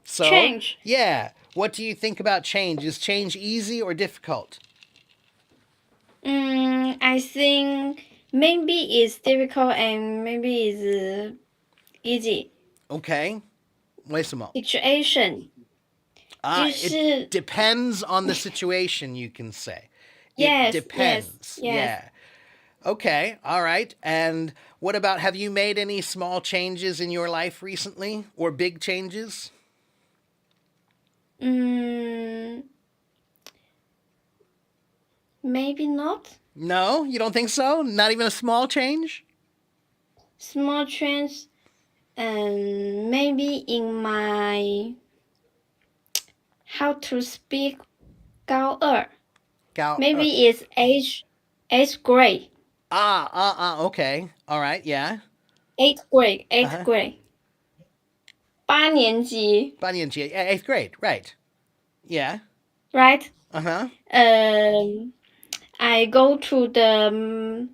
So, Change. yeah. What do you think about change? Is change easy or difficult? I think maybe it's difficult and maybe it's easy. Okay. 为什么? Situation. It depends on the situation, you can say. Yes, It depends. yes, yes. Yeah. Okay. All right. And what about, have you made any small changes in your life recently or big changes? Maybe not. No, you don't think so? Not even a small change? Small change. Maybe in my how to speak 高二. Maybe it's eighth grade. Okay. All right. Yeah. Eighth grade. 八年级, 八年级, eighth grade. Right. Yeah. right? Uh-huh. I go to the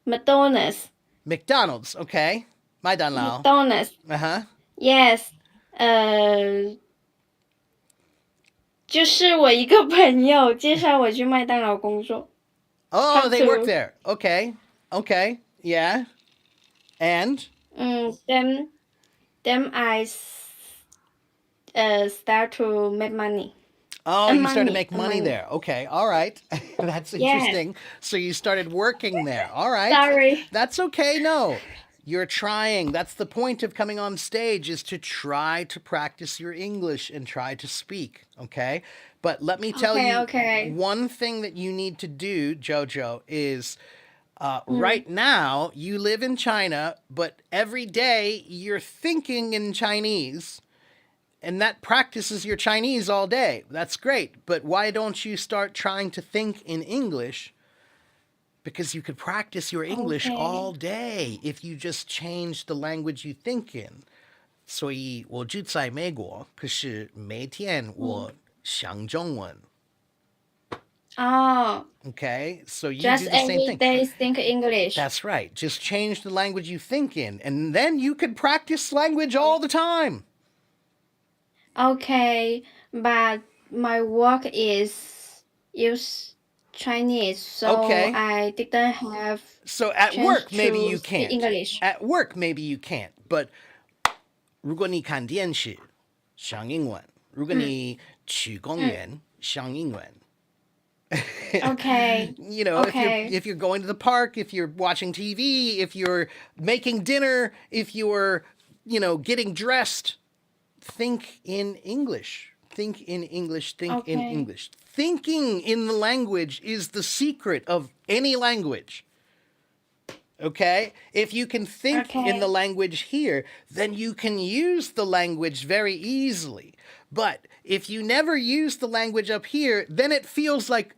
McDonald's. McDonald's. Okay. 麦当劳. McDonald's. Uh-huh. Yes. 就是我一个朋友介绍我去麦当劳工作. Oh, they work there. Okay. Okay. Yeah. And? Then I start to make money. Oh, you started to money, make money money. there. Okay. All right. That's Yes. interesting. So you started working there. All right. Sorry. That's okay. No. You're trying. That's the point of coming on stage, is to try to practice your English and try to speak. Okay. But let me tell you, Okay. one thing that you need to do, Jojo, is right now you live in China, but every day you're thinking in Chinese, and that practices your Chinese all day. That's great. But why don't you start trying to think in English? Because you could practice your English Okay. all day if you just change the language you think in. 所以我住在美国，可是每天我想中文。Oh, Okay, so you just do the same every thing. day think English. That's right. Just change the language you think in, and then you could practice language all the time. Okay, but my work is use Chinese, so Okay. I didn't have So at chance work, maybe to you speak can't. English. At work, maybe you can't. But 如果你看电视，想英文；如果你去公园，想英文。 Okay. You know, Okay. if you're going to the park, if you're watching TV, if you're making dinner, if you're, getting dressed, think in English. Think in English. Think in Okay. English. Thinking in the language is the secret of any language. Okay? If you can think in Okay. the language here, then you can use the language very easily. But if you never use the language up here, then it feels like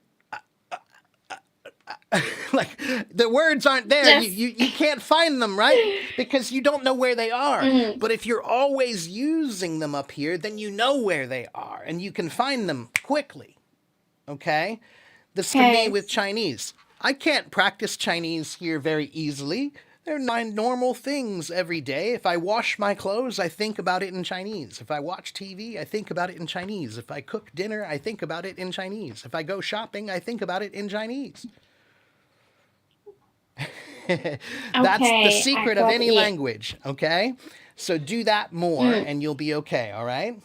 like the words aren't there. Yes. You can't find them, right? Because you don't know where they are. But if you're always using them up here, then you know where they are and you can find them quickly. Okay? This for me Okay. with Chinese. I can't practice Chinese here very easily. They're my normal things every day. If I wash my clothes, I think about it in Chinese. If I watch TV, I think about it in Chinese. If I cook dinner, I think about it in Chinese. If I go shopping, I think about it in Chinese. That's the Okay, secret I of got any it. language, okay? So do that more and you'll be okay, all right?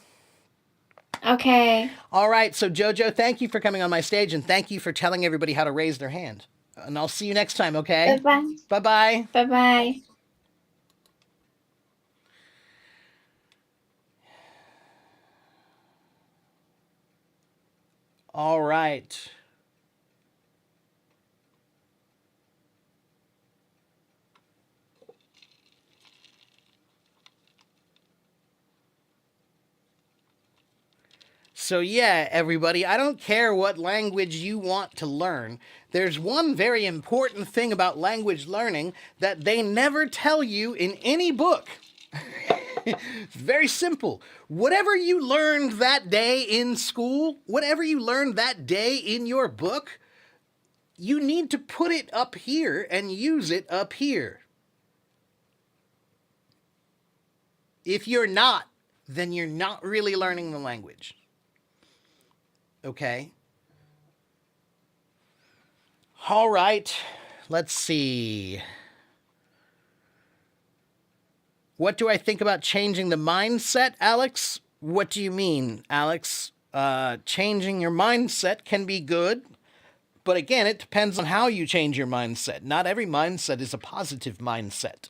Okay. All right, so Jojo, thank you for coming on my stage and thank you for telling everybody how to raise their hand. And I'll see you next time, okay? Bye-bye. Bye-bye. Bye-bye. All right. So, yeah, everybody, I don't care what language you want to learn. There's one very important thing about language learning that they never tell you in any book. It's very simple. Whatever you learned that day in school, whatever you learned that day in your book, you need to put it up here and use it up here. If you're not, then you're not really learning the language. Okay? All right. Let's see. What do I think about changing the mindset, Alex? What do you mean, Alex? Changing your mindset can be good, but again, it depends on how you change your mindset. Not every mindset is a positive mindset.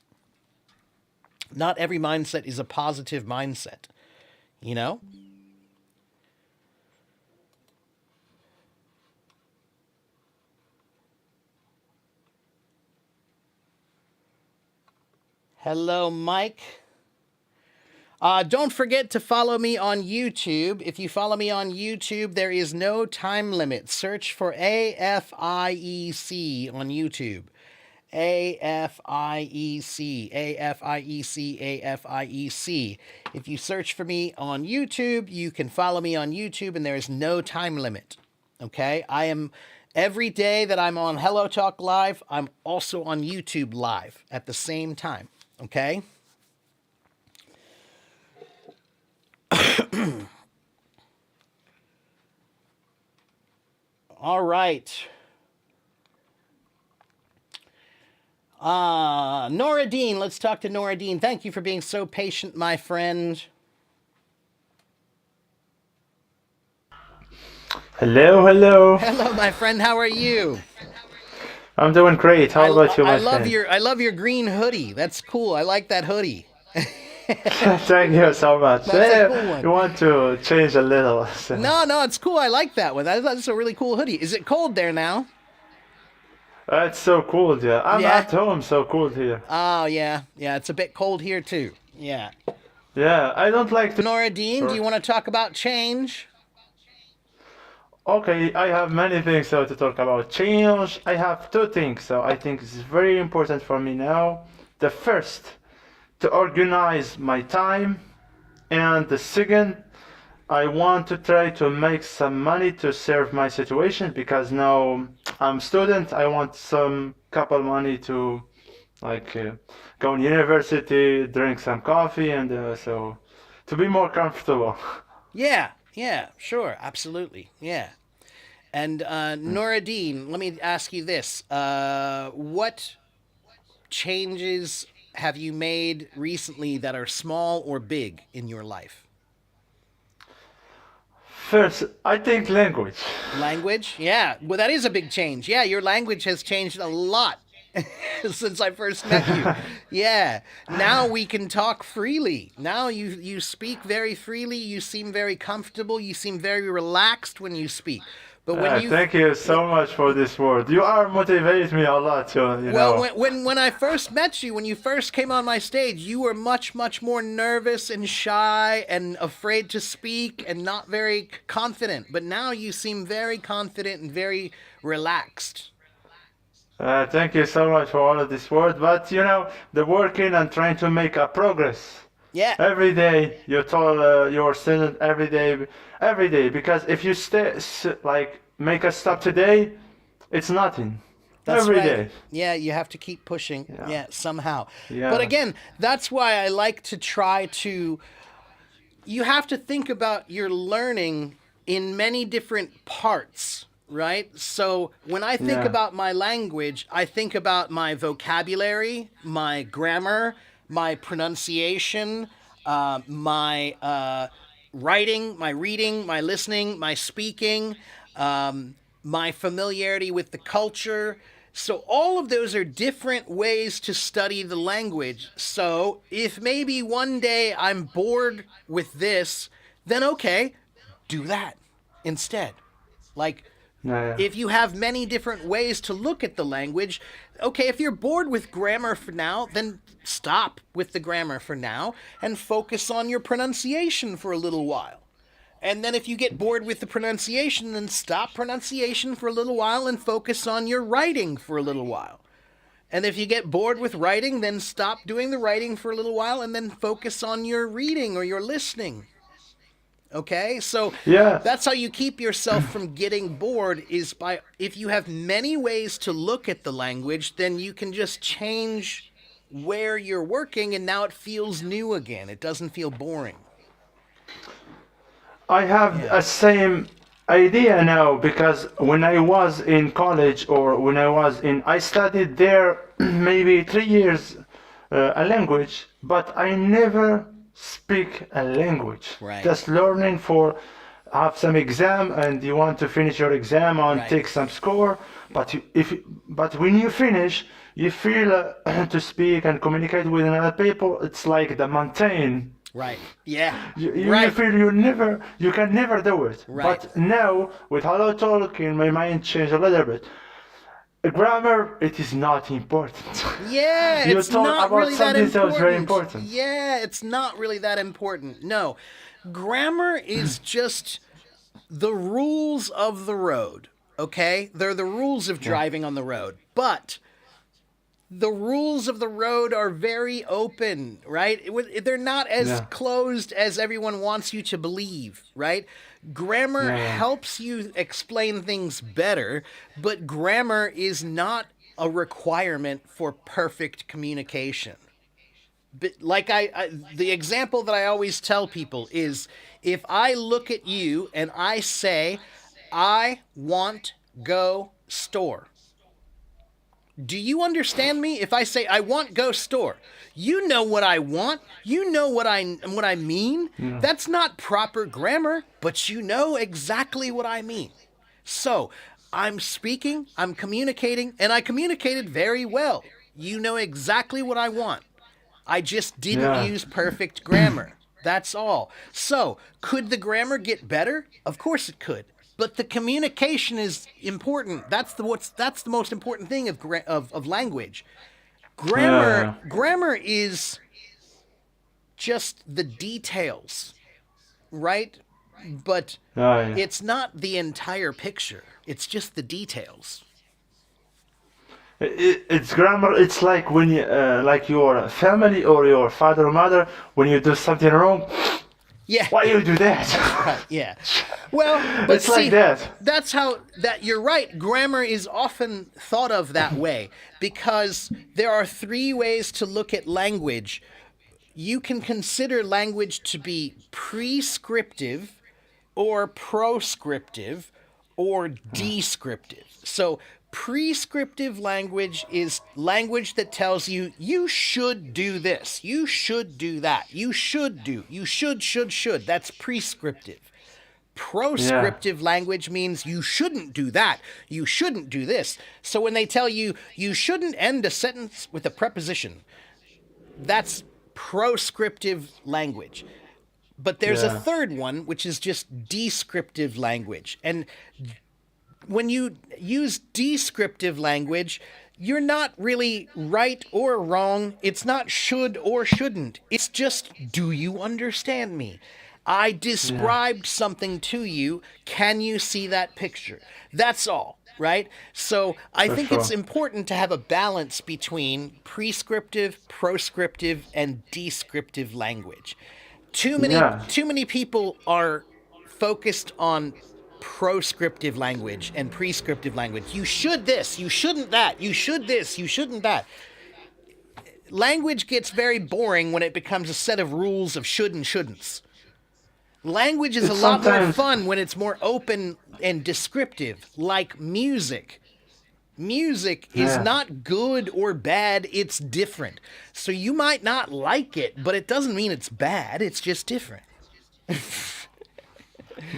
Not every mindset is a positive mindset. You know? Hello, Mike. Don't forget to follow me on YouTube. If you follow me on YouTube, there is no time limit. Search for AFIEC on YouTube. AFIEC, AFIEC, AFIEC. If you search for me on YouTube, you can follow me on YouTube, and there is no time limit. Okay? I am, every day that I'm on Hello Talk Live, I'm also on YouTube Live at the same time. Okay? All right. Nora Dean, let's talk to Nora Dean. Thank you for being so patient, my friend. Hello, hello. Hello, my friend. How are you? I'm doing great. How about you, my I love friend? I love your green hoodie. That's cool. I like that hoodie. Thank you so much. That's a cool one. You want to change a little. So. No, it's cool. I like that one. That's a really cool hoodie. Is it cold there now? It's so cool here. I'm Yeah. at home, so cool here. Oh, yeah. Yeah, it's a bit cold here, too. Yeah. Yeah, I don't like to... Nora Dean, do you want to talk about change? Okay, I have many things to talk about. Change, I have two things, so I think it's very important for me now. The first, to organize my time, and the second, I want to try to make some money to serve my situation, because now I'm student. I want some couple money to go in university, drink some coffee, and so to be more comfortable. Yeah, sure, absolutely, yeah. And Nora Dean, let me ask you this. What changes have you made recently that are small or big in your life? First, I think language. Language? Yeah, well, that is a big change. Yeah, your language has changed a lot since I first met you. Yeah, now we can talk freely. Now you speak very freely. You seem very comfortable. You seem very relaxed when you speak. But when you Thank you so much for this word. You are motivating me a lot, you well, know. when I first met you, when you first came on my stage, you were much more nervous and shy and afraid to speak and not very confident. But now you seem very confident and very relaxed. Thank you so much for all of this word. But you know, the working and trying to make a progress. Yeah. Every day you tell your student every day, because if you make a stop today, it's nothing. That's Every right. day. Yeah, you have to keep pushing. Yeah. Yeah, somehow. Yeah. But again, that's why I like to try to. You have to think about your learning in many different parts, right? So when I think Yeah. about my language, I think about my vocabulary, my grammar, my pronunciation, my writing, my reading, my listening, my speaking, my familiarity with the culture. So all of those are different ways to study the language. So if maybe one day I'm bored with this, then okay, do that instead. Like, Yeah. if you have many different ways to look at the language, okay, if you're bored with grammar for now, then stop with the grammar for now and focus on your pronunciation for a little while. And then if you get bored with the pronunciation, then stop pronunciation for a little while and focus on your writing for a little while. And if you get bored with writing, then stop doing the writing for a little while and then focus on your reading or your listening. Okay? So Yeah. that's how you keep yourself from getting bored, is by, if you have many ways to look at the language, then you can just change where you're working and now it feels new again. It doesn't feel boring. I have a same idea now because when I was in college or when I studied there maybe 3 years a language, but I never speak a language. Right. Just learning for have some exam and you want to finish your exam and Right. take some score, but but when you finish, you feel to speak and communicate with another people. It's like the mountain. Right. Yeah. You Right. feel you can never do it. Right. But now with Hello Talk, my mind changed a little bit. Grammar, it is not important. Yeah, You it's talk not about really that something that was important. very important. Yeah, it's not really that important. No. Grammar is just the rules of the road, okay? They're the rules of driving on the road. But the rules of the road are very open, right? They're not as Yeah. closed as everyone wants you to believe, right? Grammar helps you explain things better, but grammar is not a requirement for perfect communication. But like the example that I always tell people is, if I look at you and I say, I want go store. Do you understand me? If I say I want go store, you know what I want. You know what I mean. That's not proper grammar, but you know exactly what I mean. So, I'm speaking, I'm communicating, and I communicated very well. You know exactly what I want. I just didn't use perfect grammar. That's all. So, could the grammar get better? Of course it could. But the communication is important. That's the most important thing of language. Grammar is just the details, right? But it's not the entire picture. It's just the details. It's grammar. It's like when you, like your family or your father or mother, when you do something wrong. Yeah. Why you do that? Yeah. Well, but It's like that. That's how you're right. Grammar is often thought of that way because there are 3 ways to look at language. You can consider language to be prescriptive or proscriptive or descriptive. So prescriptive language is language that tells you, you should do this, you should do that, you should do, you should. That's prescriptive. Proscriptive language means you shouldn't do that, you shouldn't do this. So when they tell you, you shouldn't end a sentence with a preposition, that's proscriptive language. But there's a third one, which is just descriptive language. And when you use descriptive language, you're not really right or wrong. It's not should or shouldn't. It's just, do you understand me? I described something to you. Can you see that picture? That's all, right? So I think it's important to have a balance between prescriptive, proscriptive, and descriptive language. Too many people are focused on proscriptive language and prescriptive language. You should this, you shouldn't that, you should this, you shouldn't that. Language gets very boring when it becomes a set of rules of should and shouldn'ts. Language is a lot more fun when it's more open and descriptive, like music. Music is not good or bad, it's different. So you might not like it, but it doesn't mean it's bad, it's just different.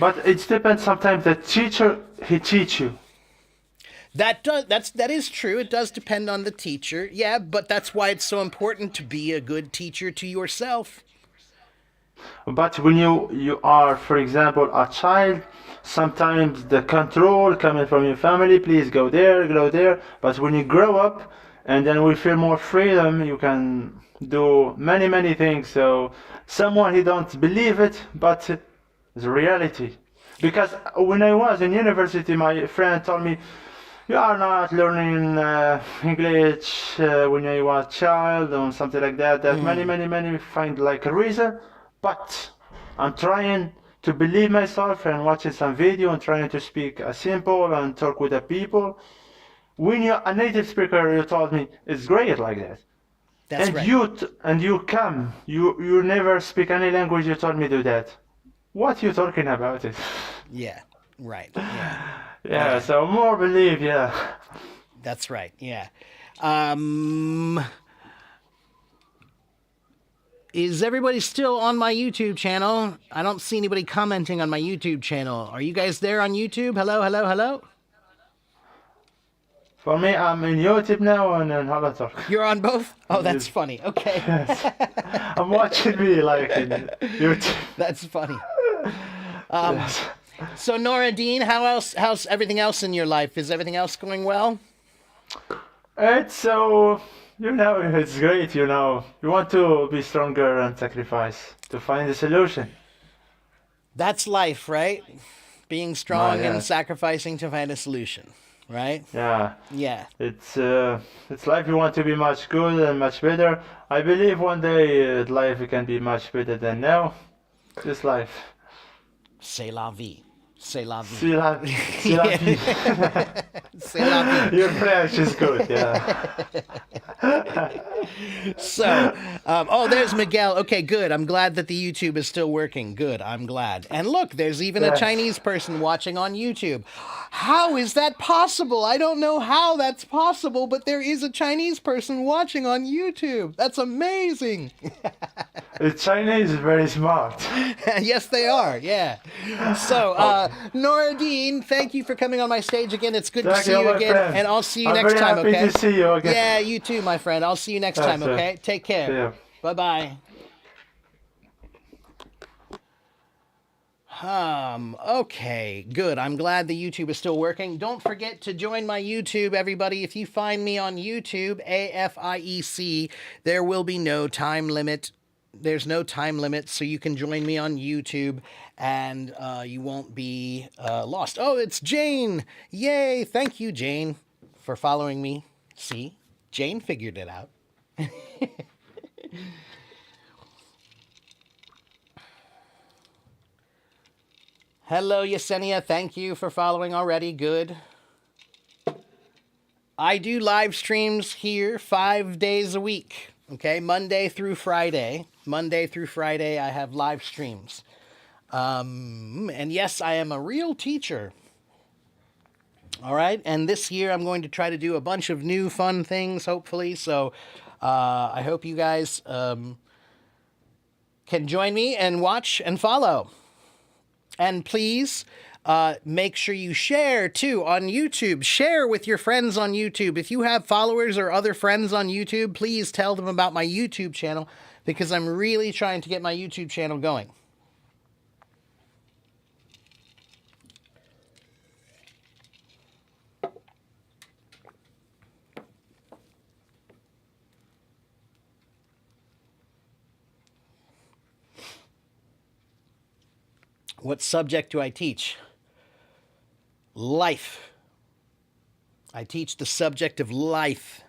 But it depends. Sometimes the teacher, he teach you. That is true. It does depend on the teacher. Yeah, but that's why it's so important to be a good teacher to yourself. But when you are, for example, a child, sometimes the control coming from your family, please go there, go there. But when you grow up, and then we feel more freedom, you can do many things. So someone he don't believe it, but the reality. Because when I was in university, my friend told me, you are not learning English when you was child or something like that. That many find like a reason, but I'm trying to believe myself and watching some video and trying to speak simple and talk with the people. When you're a native speaker, you told me it's great like that. That's And right. you never speak any language. You told me do that. What you talking about it? Yeah. Right. Yeah. Yeah. So more believe. Yeah. That's right. Yeah. Is everybody still on my YouTube channel? I don't see anybody commenting on my YouTube channel. Are you guys there on YouTube? Hello, hello, hello? For me, I'm in YouTube now and in Holotalk. You're on both? Oh, that's funny. Okay. I'm watching me like in YouTube. That's funny. Yes. So Nora Dean, how's everything else in your life? Is everything else going well? It's so, it's great, You want to be stronger and sacrifice to find a solution. That's life, right? Being strong and yes. sacrificing to find a solution, right? Yeah. Yeah. It's life. You want to be much good and much better. I believe one day life can be much better than now. This life. C'est la vie. C'est la vie. See la vie. C'est la vie. Your French is good, yeah. So, oh, there's Miguel. Okay, good. I'm glad that the YouTube is still working. Good. I'm glad. And look, there's even a Yes. Chinese person watching on YouTube. How is that possible? I don't know how that's possible, but there is a Chinese person watching on YouTube. That's amazing. The Chinese is very smart. Yes, they are. Yeah. So, Nora Dean, thank you for coming on my stage again. It's good to Thank see you, you my again, friend. and I'll see you I'm next very time. happy Okay. to see you again. Yeah, you too, my friend. I'll see you next time. sir. Okay. Take care. See ya. Bye bye. Okay, good. I'm glad the YouTube is still working. Don't forget to join my YouTube, everybody. If you find me on YouTube, AFIEC, there will be no time limit. There's no time limit, so you can join me on YouTube and you won't be lost. Oh, it's Jane. Yay. Thank you, Jane, for following me. See, Jane figured it out. Hello, Yesenia. Thank you for following already. Good. I do live streams here 5 days a week. Okay, Monday through Friday. Monday through Friday, I have live streams. And yes, I am a real teacher. All right, and this year I'm going to try to do a bunch of new fun things, hopefully. So I hope you guys can join me and watch and follow. And please make sure you share too on YouTube. Share with your friends on YouTube. If you have followers or other friends on YouTube, please tell them about my YouTube channel because I'm really trying to get my YouTube channel going. What subject do I teach? Life. I teach the subject of life.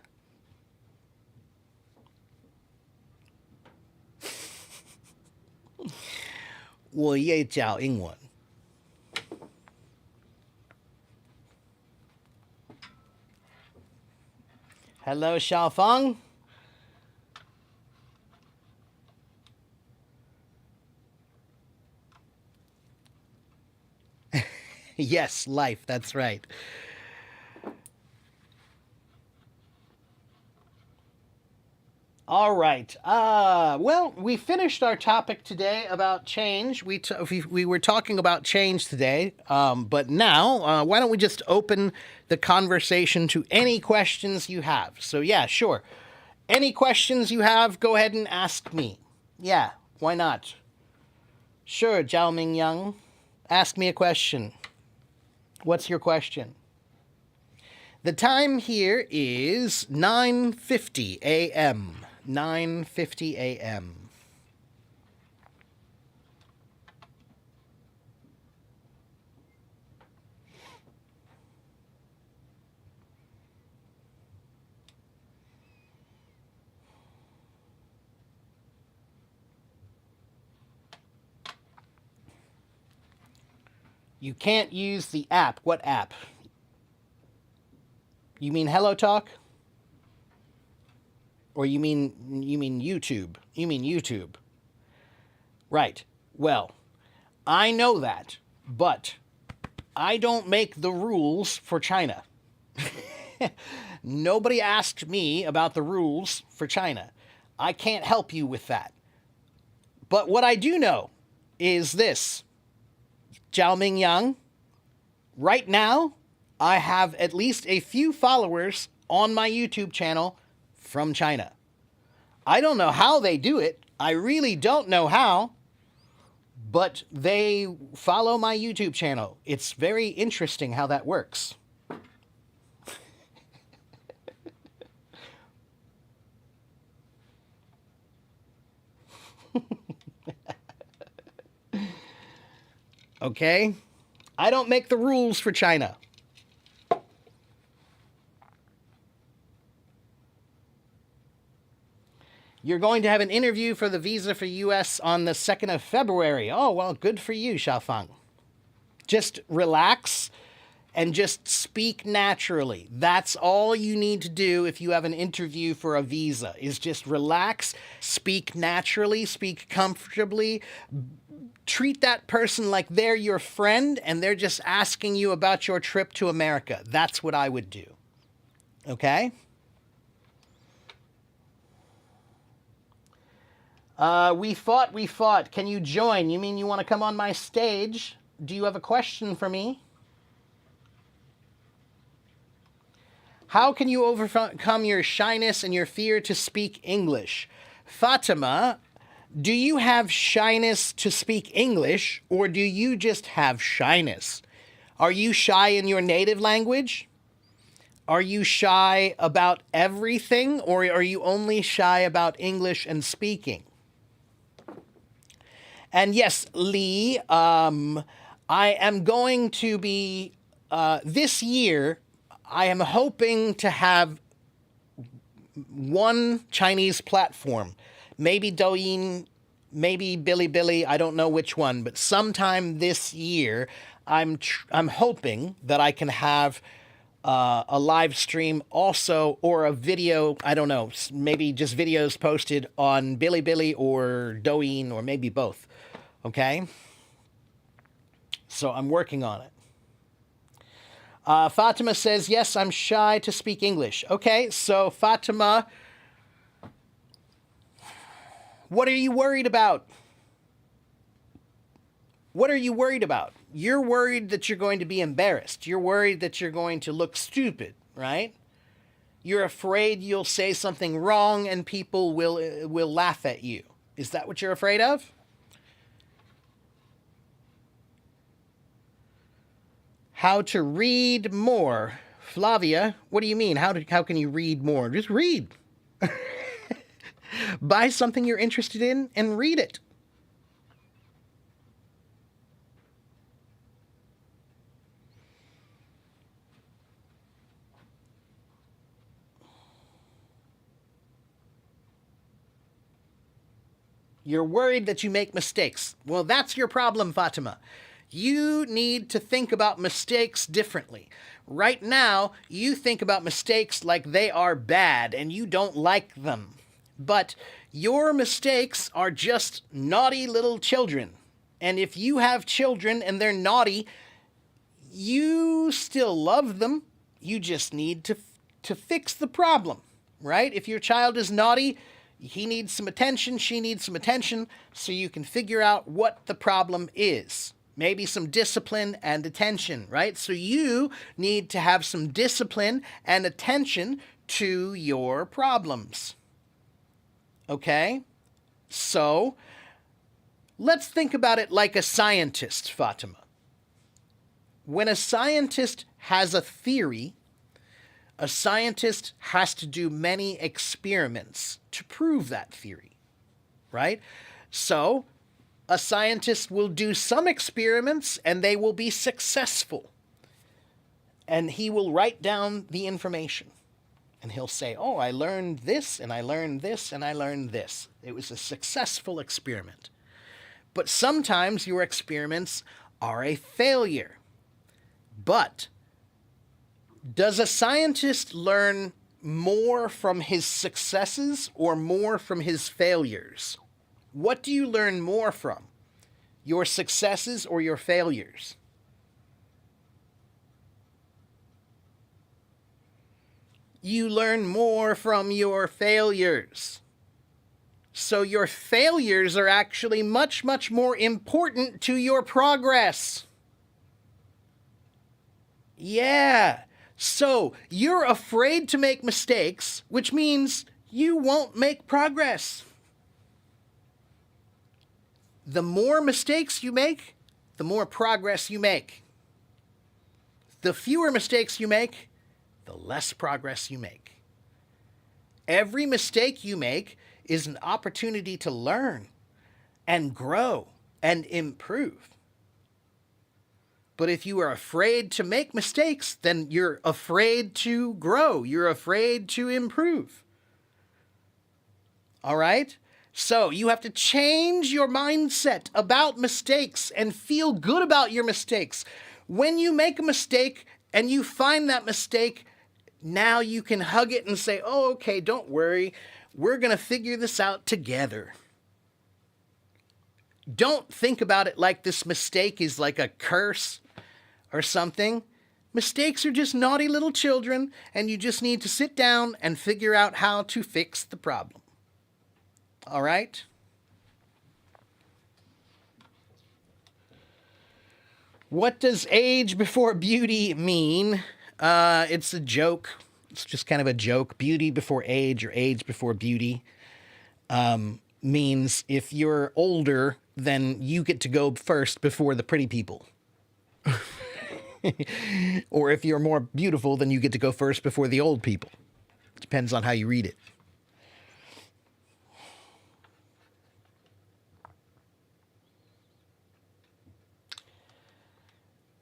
我也教英文. Hello, Xiaofeng. Yes, life, that's right. All right. Well, we finished our topic today about change. We were talking about change today, but now why don't we just open the conversation to any questions you have? So yeah, sure. Any questions you have, go ahead and ask me. Yeah, why not? Sure, Zhao Ming Yang, ask me a question. What's your question? The time here is 9:50 a.m. 9:50 a.m. You can't use the app. What app? You mean HelloTalk? Or you mean YouTube? You mean YouTube. Right. Well, I know that, but I don't make the rules for China. Nobody asked me about the rules for China. I can't help you with that. But what I do know is this. Zhao Mingyang, right now, I have at least a few followers on my YouTube channel from China. I don't know how they do it. I really don't know how. But they follow my YouTube channel. It's very interesting how that works. Okay? I don't make the rules for China. You're going to have an interview for the visa for US on the 2nd of February. Oh, well, good for you, Xiaofang. Just relax and just speak naturally. That's all you need to do if you have an interview for a visa, is just relax, speak naturally, speak comfortably, treat that person like they're your friend and they're just asking you about your trip to America. That's what I would do. Okay? We fought. Can you join? You mean you want to come on my stage? Do you have a question for me? How can you overcome your shyness and your fear to speak English? Fatima, do you have shyness to speak English, or do you just have shyness? Are you shy in your native language? Are you shy about everything, or are you only shy about English and speaking? And yes, Lee, I am going to be, this year, I am hoping to have one Chinese platform. Maybe Douyin, maybe Bilibili, I don't know which one, but sometime this year, I'm hoping that I can have a live stream also, or a video, I don't know, maybe just videos posted on Bilibili or Douyin, or maybe both. Okay? So I'm working on it. Fatima says, yes, I'm shy to speak English. Okay, so Fatima, what are you worried about? What are you worried about? You're worried that you're going to be embarrassed. You're worried that you're going to look stupid, right? You're afraid you'll say something wrong and people will laugh at you. Is that what you're afraid of? How to read more. Flavia, what do you mean? How can you read more? Just read. Buy something you're interested in and read it. You're worried that you make mistakes. Well, that's your problem, Fatima. You need to think about mistakes differently. Right now, you think about mistakes like they are bad and you don't like them. But your mistakes are just naughty little children. And if you have children and they're naughty, you still love them. You just need to fix the problem, right? If your child is naughty, he needs some attention, she needs some attention, so you can figure out what the problem is. Maybe some discipline and attention, right? So you need to have some discipline and attention to your problems. Okay? So, let's think about it like a scientist, Fatima. When a scientist has a theory, a scientist has to do many experiments to prove that theory, right? So, a scientist will do some experiments and they will be successful. And he will write down the information. And he'll say, oh, I learned this, and I learned this, and I learned this. It was a successful experiment. But sometimes your experiments are a failure. But does a scientist learn more from his successes or more from his failures? What do you learn more from? Your successes or your failures? You learn more from your failures. So your failures are actually much, much more important to your progress. Yeah. So you're afraid to make mistakes, which means you won't make progress. The more mistakes you make, the more progress you make. The fewer mistakes you make, the less progress you make. Every mistake you make is an opportunity to learn and grow and improve. But if you are afraid to make mistakes, then you're afraid to grow. You're afraid to improve. All right? So you have to change your mindset about mistakes and feel good about your mistakes. When you make a mistake and you find that mistake, now you can hug it and say, oh, okay, don't worry. We're going to figure this out together. Don't think about it like this mistake is like a curse or something. Mistakes are just naughty little children, and you just need to sit down and figure out how to fix the problem. All right? What does age before beauty mean? It's a joke. It's just kind of a joke. Beauty before age or age before beauty means if you're older, then you get to go first before the pretty people. Or if you're more beautiful, then you get to go first before the old people. Depends on how you read it.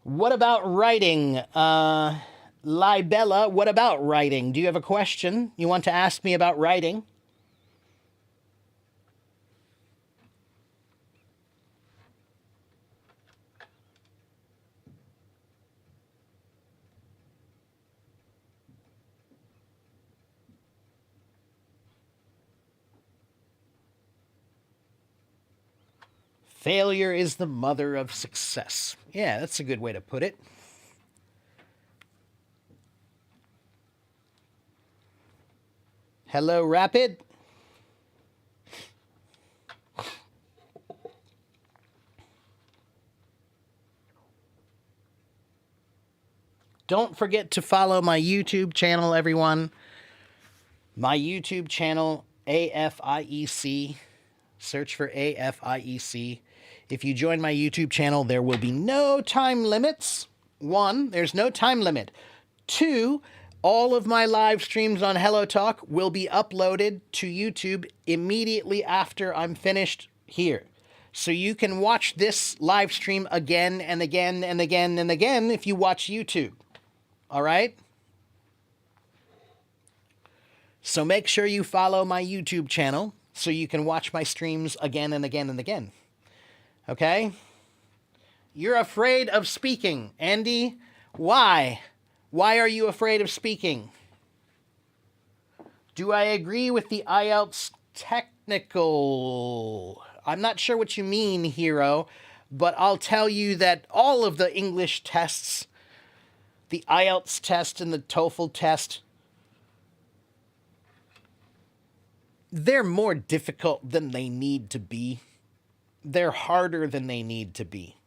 What about writing? Libella, what about writing? Do you have a question you want to ask me about writing? Failure is the mother of success. Yeah, that's a good way to put it. Hello, Rapid. Don't forget to follow my YouTube channel, everyone. My YouTube channel, AFIEC. Search for AFIEC. If you join my YouTube channel, there will be no time limits. 1, there's no time limit. 2, all of my live streams on Hello Talk will be uploaded to YouTube immediately after I'm finished here. So you can watch this live stream again and again and again and again if you watch YouTube. All right? So make sure you follow my YouTube channel so you can watch my streams again and again and again. Okay? You're afraid of speaking. Andy, why? Why are you afraid of speaking? Do I agree with the IELTS technical? I'm not sure what you mean, Hero, but I'll tell you that all of the English tests, the IELTS test and the TOEFL test, they're more difficult than they need to be. They're harder than they need to be.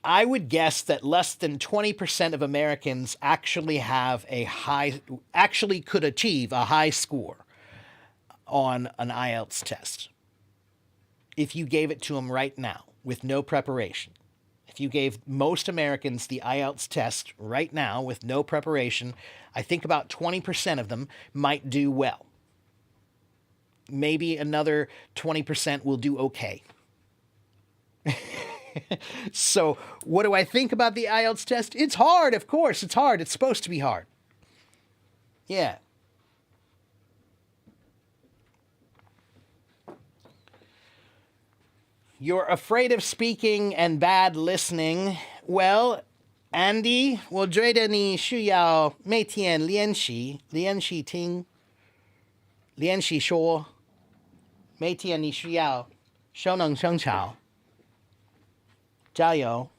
I would guess that less than 20% of Americans actually could achieve a high score on an IELTS test. If you gave it to them right now with no preparation. If you gave most Americans the IELTS test right now with no preparation, I think about 20% of them might do well. Maybe another 20% will do okay. So, what do I think about the IELTS test? It's hard, of course. It's hard. It's supposed to be hard. Yeah. You're afraid of speaking and bad listening. Well, Andy, 我觉得你需要每天练习，练习听，练习说。每天你需要熟能生巧，加油。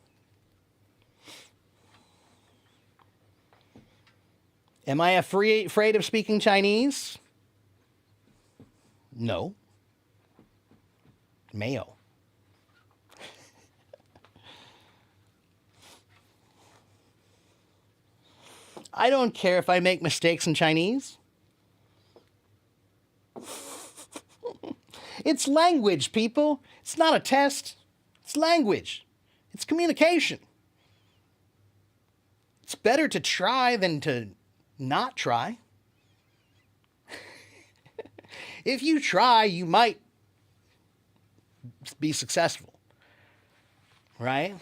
Am I afraid of speaking Chinese? No. 没有。I don't care if I make mistakes in Chinese. It's language, people. It's not a test. It's language. It's communication. It's better to try than to not try. If you try, you might be successful. Right?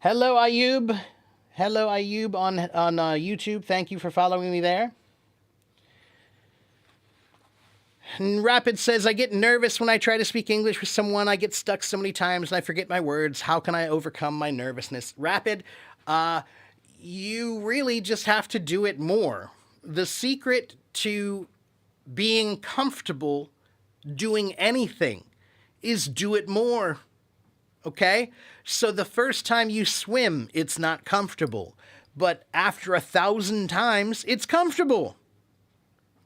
Hello, Ayub. Hello, Ayub on YouTube. Thank you for following me there. And Rapid says, I get nervous when I try to speak English with someone. I get stuck so many times and I forget my words. How can I overcome my nervousness? Rapid, you really just have to do it more. The secret to being comfortable doing anything is do it more. Okay? So the first time you swim, it's not comfortable. But after 1,000 times, it's comfortable.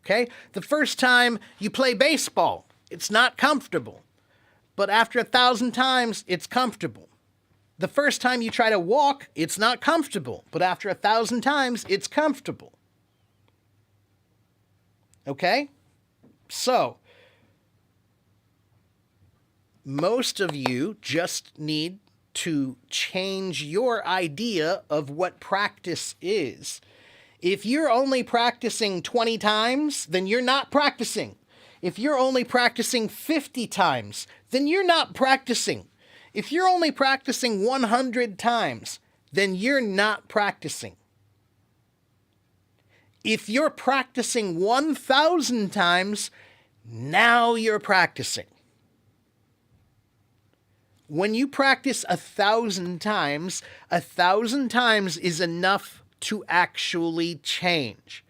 Okay? The first time you play baseball, it's not comfortable. But after 1,000 times, it's comfortable. The first time you try to walk, it's not comfortable. But after 1,000 times, it's comfortable. Okay? So, most of you just need to change your idea of what practice is. If you're only practicing 20 times, then you're not practicing. If you're only practicing 50 times, then you're not practicing. If you're only practicing 100 times, then you're not practicing. If you're practicing 1,000 times, now you're practicing. When you practice 1,000 times, 1,000 times is enough to actually change.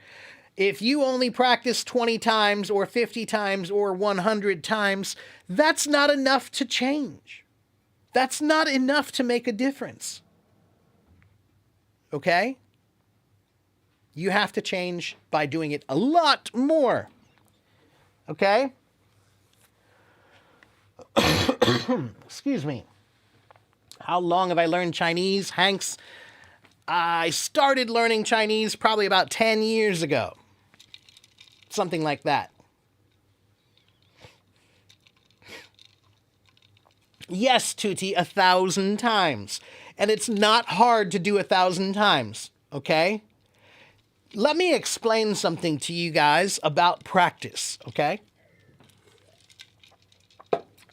If you only practice 20 times or 50 times or 100 times, that's not enough to change. That's not enough to make a difference. Okay? You have to change by doing it a lot more. Okay? Excuse me. How long have I learned Chinese, Hanks? I started learning Chinese probably about 10 years ago. Something like that. Yes, Tuti, 1,000 times. And it's not hard to do 1,000 times, okay? Let me explain something to you guys about practice, okay?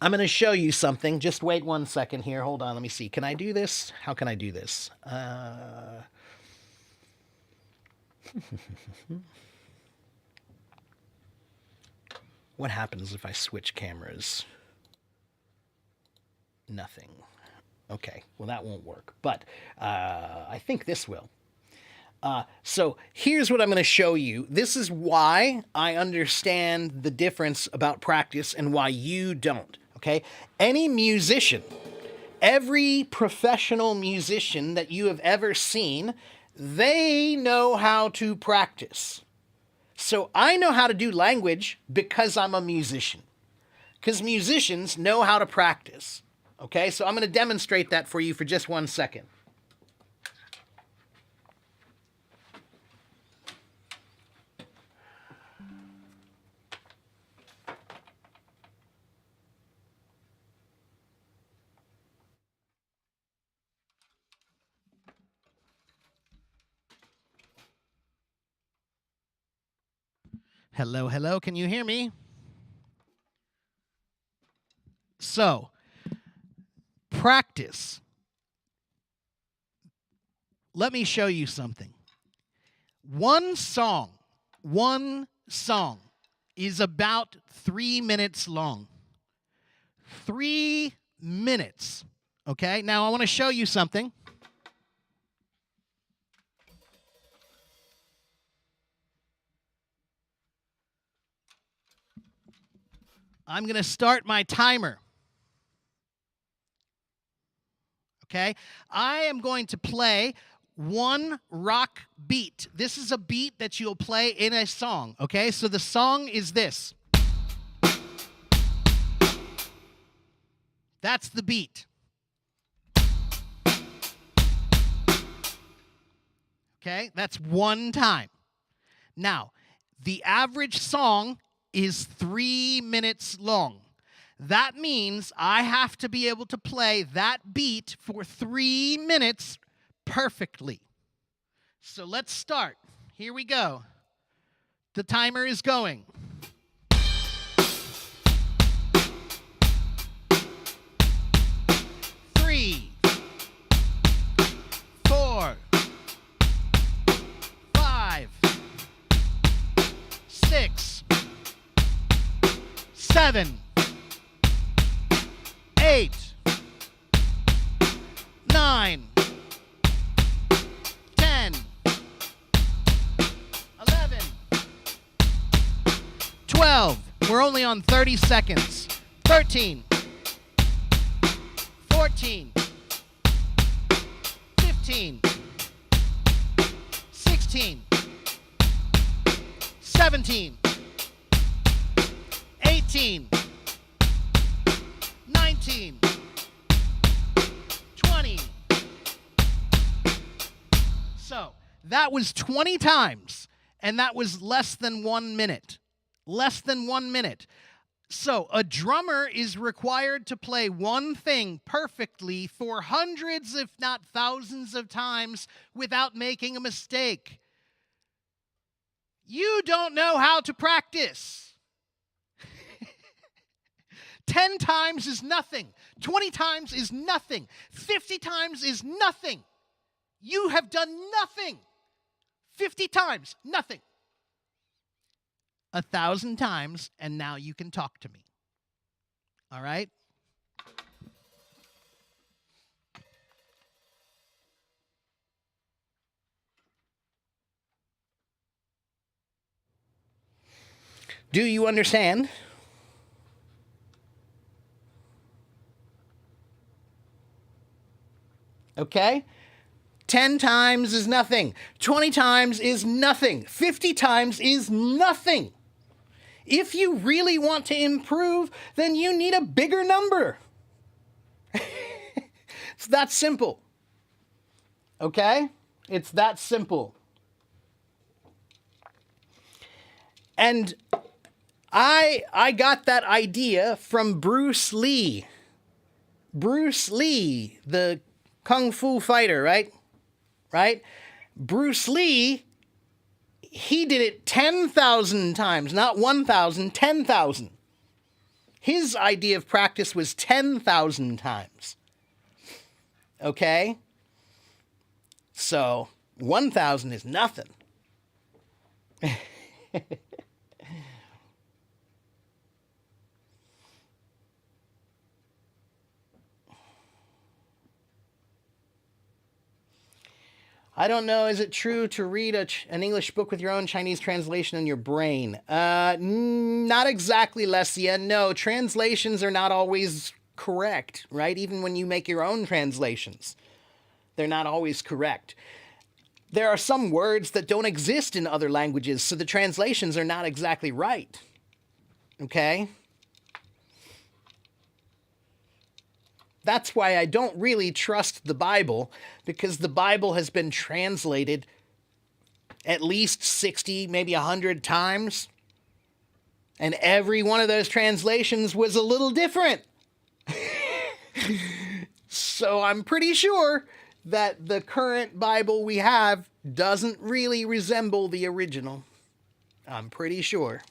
I'm going to show you something. Just wait 1 second here. Hold on. Let me see. Can I do this? How can I do this? What happens if I switch cameras? Nothing. Okay. Well, that won't work. But I think this will. So here's what I'm going to show you. This is why I understand the difference about practice and why you don't. Okay? Any musician, every professional musician that you have ever seen, they know how to practice. So I know how to do language because I'm a musician. Because musicians know how to practice. Okay? So I'm going to demonstrate that for you for just 1 second. Hello, hello. Can you hear me? So, practice. Let me show you something. One song is about 3 minutes long. 3 minutes. Okay, now I want to show you something. I'm going to start my timer. Okay, I am going to play one rock beat. This is a beat that you'll play in a song. Okay, so the song is this. That's the beat. Okay, that's one time. Now, the average song is 3 minutes long. That means I have to be able to play that beat for 3 minutes perfectly. So let's start. Here we go. The timer is going. 3, 4, 5, 6, 7, 8, 9, 10, 11, 12. We're only on 30 seconds. 13, 14, 15, 16, 17, 18, 19, 20. So that was 20 times, and that was less than 1 minute. Less than 1 minute. So a drummer is required to play one thing perfectly for hundreds, if not thousands of times without making a mistake. You don't know how to practice. 10 times is nothing. 20 times is nothing. 50 times is nothing. You have done nothing. 50 times, nothing. 1,000 times, and now you can talk to me. All right? Do you understand? Okay? 10 times is nothing. 20 times is nothing. 50 times is nothing. If you really want to improve, then you need a bigger number. It's that simple. Okay? It's that simple. And I got that idea from Bruce Lee. Bruce Lee, the Kung Fu fighter, right? Right? Bruce Lee, he did it 10,000 times, not 1,000, 10,000. His idea of practice was 10,000 times. Okay? So, 1,000 is nothing. I don't know, is it true to read an English book with your own Chinese translation in your brain? Not exactly, Lesia. No, translations are not always correct, right? Even when you make your own translations, they're not always correct. There are some words that don't exist in other languages, so the translations are not exactly right. Okay? That's why I don't really trust the Bible, because the Bible has been translated at least 60, maybe 100 times. And every one of those translations was a little different. So I'm pretty sure that the current Bible we have doesn't really resemble the original. I'm pretty sure.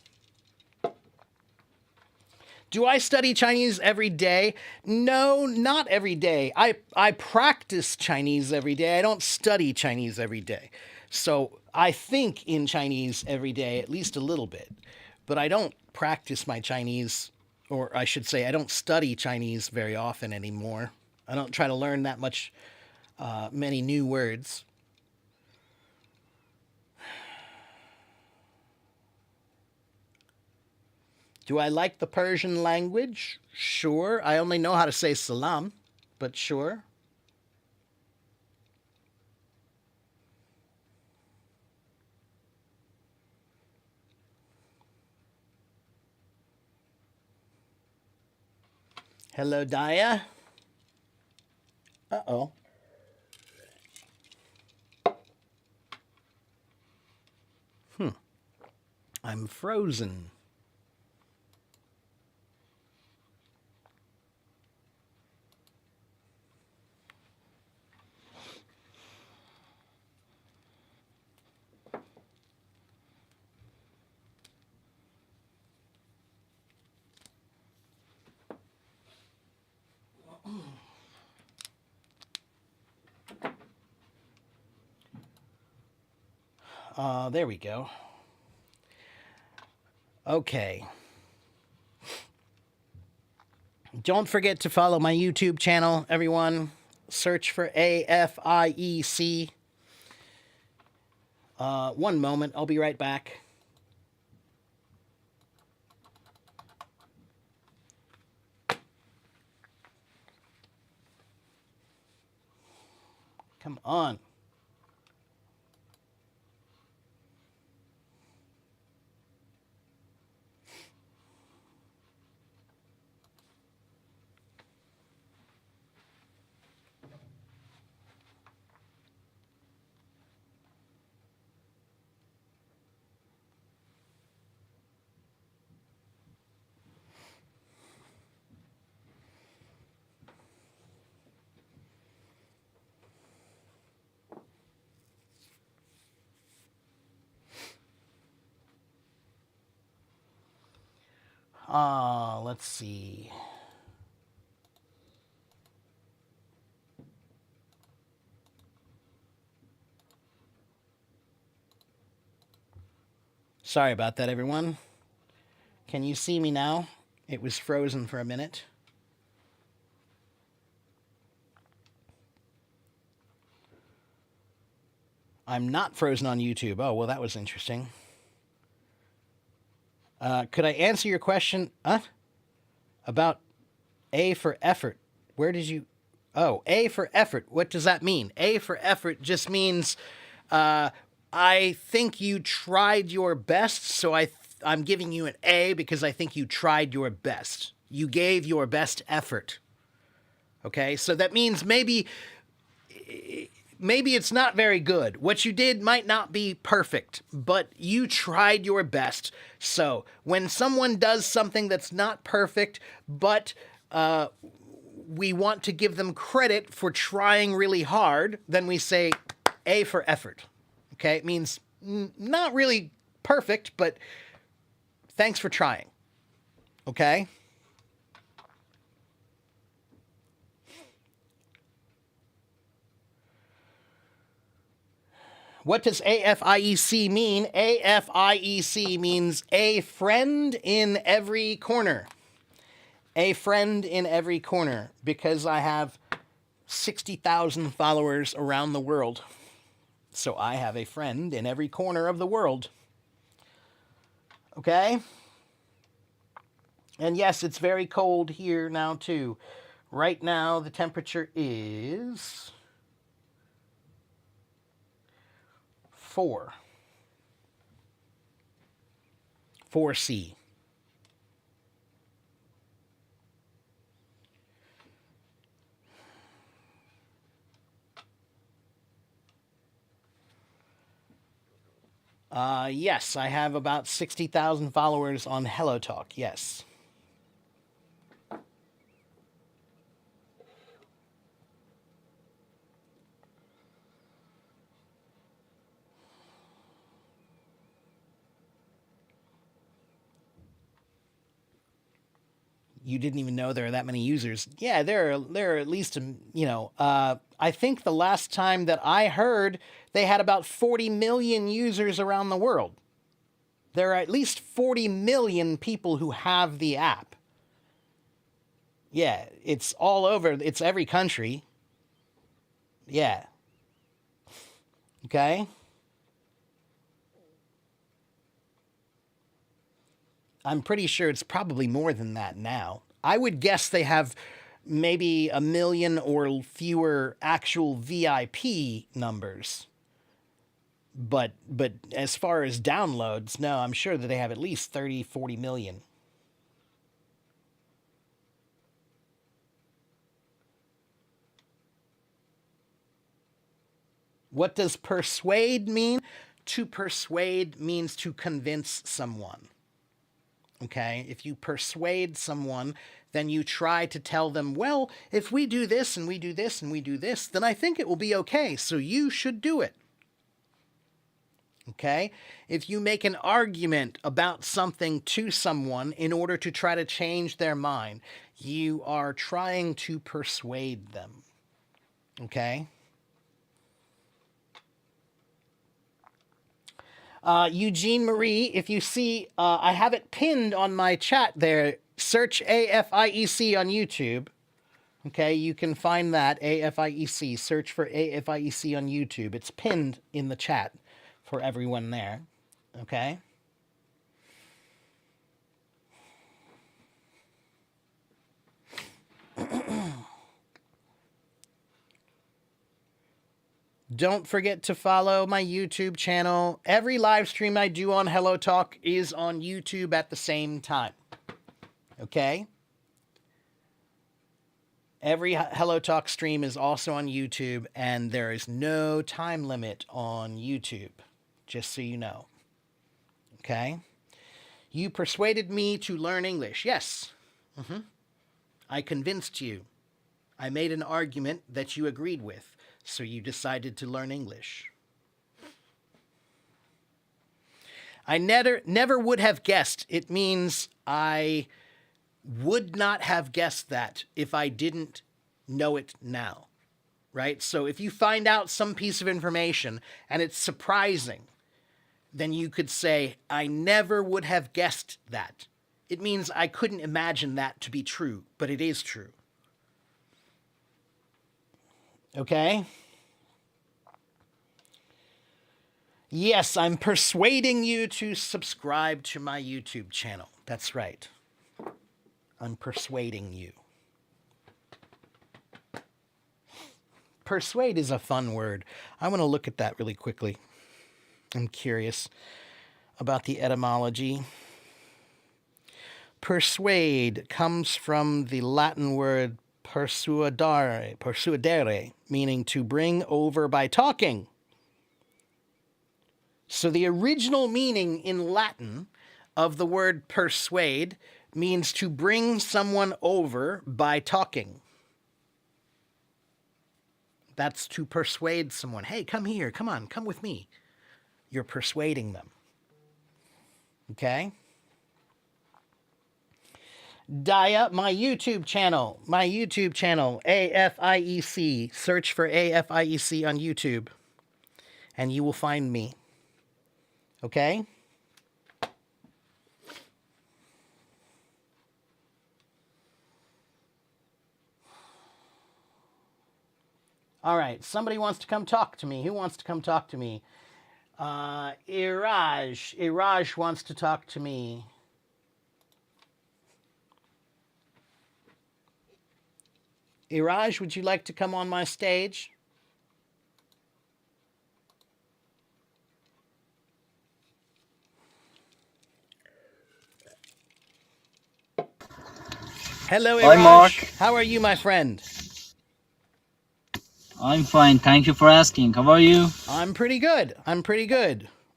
Do I study Chinese every day? No, not every day. I practice Chinese every day. I don't study Chinese every day. So I think in Chinese every day, at least a little bit. But I don't practice my Chinese or I should say, I don't study Chinese very often anymore. I don't try to learn that much, many new words. Do I like the Persian language? Sure. I only know how to say salam, but sure. Hello, Daya. Uh-oh. I'm frozen. There we go. Okay. Don't forget to follow my YouTube channel, everyone. Search for AFIEC. One moment, I'll be right back. Come on. Let's see. Sorry about that, everyone. Can you see me now? It was frozen for a minute. I'm not frozen on YouTube. Oh, well, that was interesting. Could I answer your question? About A for effort. Where did you... Oh, A for effort. What does that mean? A for effort just means I think you tried your best, so I'm giving you an A because I think you tried your best. You gave your best effort. Okay? So that means maybe it's not very good. What you did might not be perfect, but you tried your best. So when someone does something that's not perfect, but we want to give them credit for trying really hard, then we say A for effort. Okay? It means not really perfect, but thanks for trying. Okay? What does AFIEC mean? AFIEC means a friend in every corner. A friend in every corner, because I have 60,000 followers around the world. So I have a friend in every corner of the world. Okay? And yes, it's very cold here now too. Right now the temperature is 4C. Yes, I have about 60,000 followers on HelloTalk, yes. You didn't even know there are that many users. Yeah, there are at least, I think the last time that I heard, they had about 40 million users around the world. There are at least 40 million people who have the app. Yeah, it's all over. It's every country. Yeah. Okay. I'm pretty sure it's probably more than that now. I would guess they have maybe 1 million or fewer actual VIP numbers. But as far as downloads, no, I'm sure that they have at least 30, 40 million. What does persuade mean? To persuade means to convince someone. Okay? If you persuade someone, then you try to tell them, well, if we do this and we do this and we do this, then I think it will be okay, so you should do it. Okay? If you make an argument about something to someone in order to try to change their mind, you are trying to persuade them. Okay? Eugene Marie, if you see, I have it pinned on my chat there. Search AFIEC on YouTube. Okay, you can find that, AFIEC. Search for AFIEC on YouTube. It's pinned in the chat for everyone there. Okay? Don't forget to follow my YouTube channel. Every live stream I do on Hello Talk is on YouTube at the same time. Okay? Every Hello Talk stream is also on YouTube, and there is no time limit on YouTube, just so you know. Okay? You persuaded me to learn English. Yes. I convinced you. I made an argument that you agreed with, so you decided to learn English. I never would have guessed. It means I would not have guessed that if I didn't know it now, right? So if you find out some piece of information and it's surprising, then you could say, I never would have guessed that. It means I couldn't imagine that to be true, but it is true. Okay? Yes, I'm persuading you to subscribe to my YouTube channel. That's right. I'm persuading you. Persuade is a fun word. I want to look at that really quickly. I'm curious about the etymology. Persuade comes from the Latin word persuadere, meaning to bring over by talking. So the original meaning in Latin of the word persuade means to bring someone over by talking. That's to persuade someone. Hey, come here, come on, come with me. You're persuading them. Okay? Daya, my YouTube channel, AFIEC. Search for AFIEC on YouTube, and you will find me. Okay? All right, somebody wants to come talk to me. Who wants to come talk to me? Iraj wants to talk to me. Iraj, would you like to come on my stage? Hello, Iraj. Hi, Mark. How are you, my friend? I'm fine. Thank you for asking. How are you? I'm pretty good.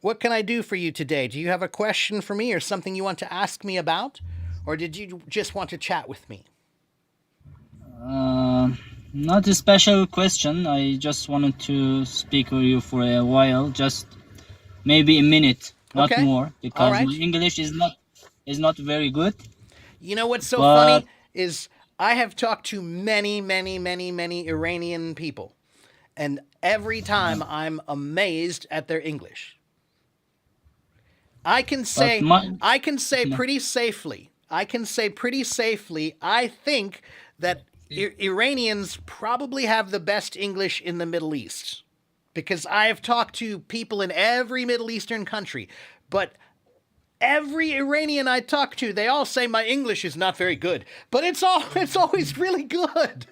What can I do for you today? Do you have a question for me or something you want to ask me about? Or did you just want to chat with me? Not a special question. I just wanted to speak with you for a while, just maybe a minute, not Okay. more, All because right. my English is not very good. You know what's so But- funny is I have talked to many Iranian people, and every time I'm amazed at their English. I can say my- pretty safely, I can say pretty safely, I think that Iranians probably have the best English in the Middle East. Because I have talked to people in every Middle Eastern country, but every Iranian I talk to, they all say my English is not very good, but it's always really good.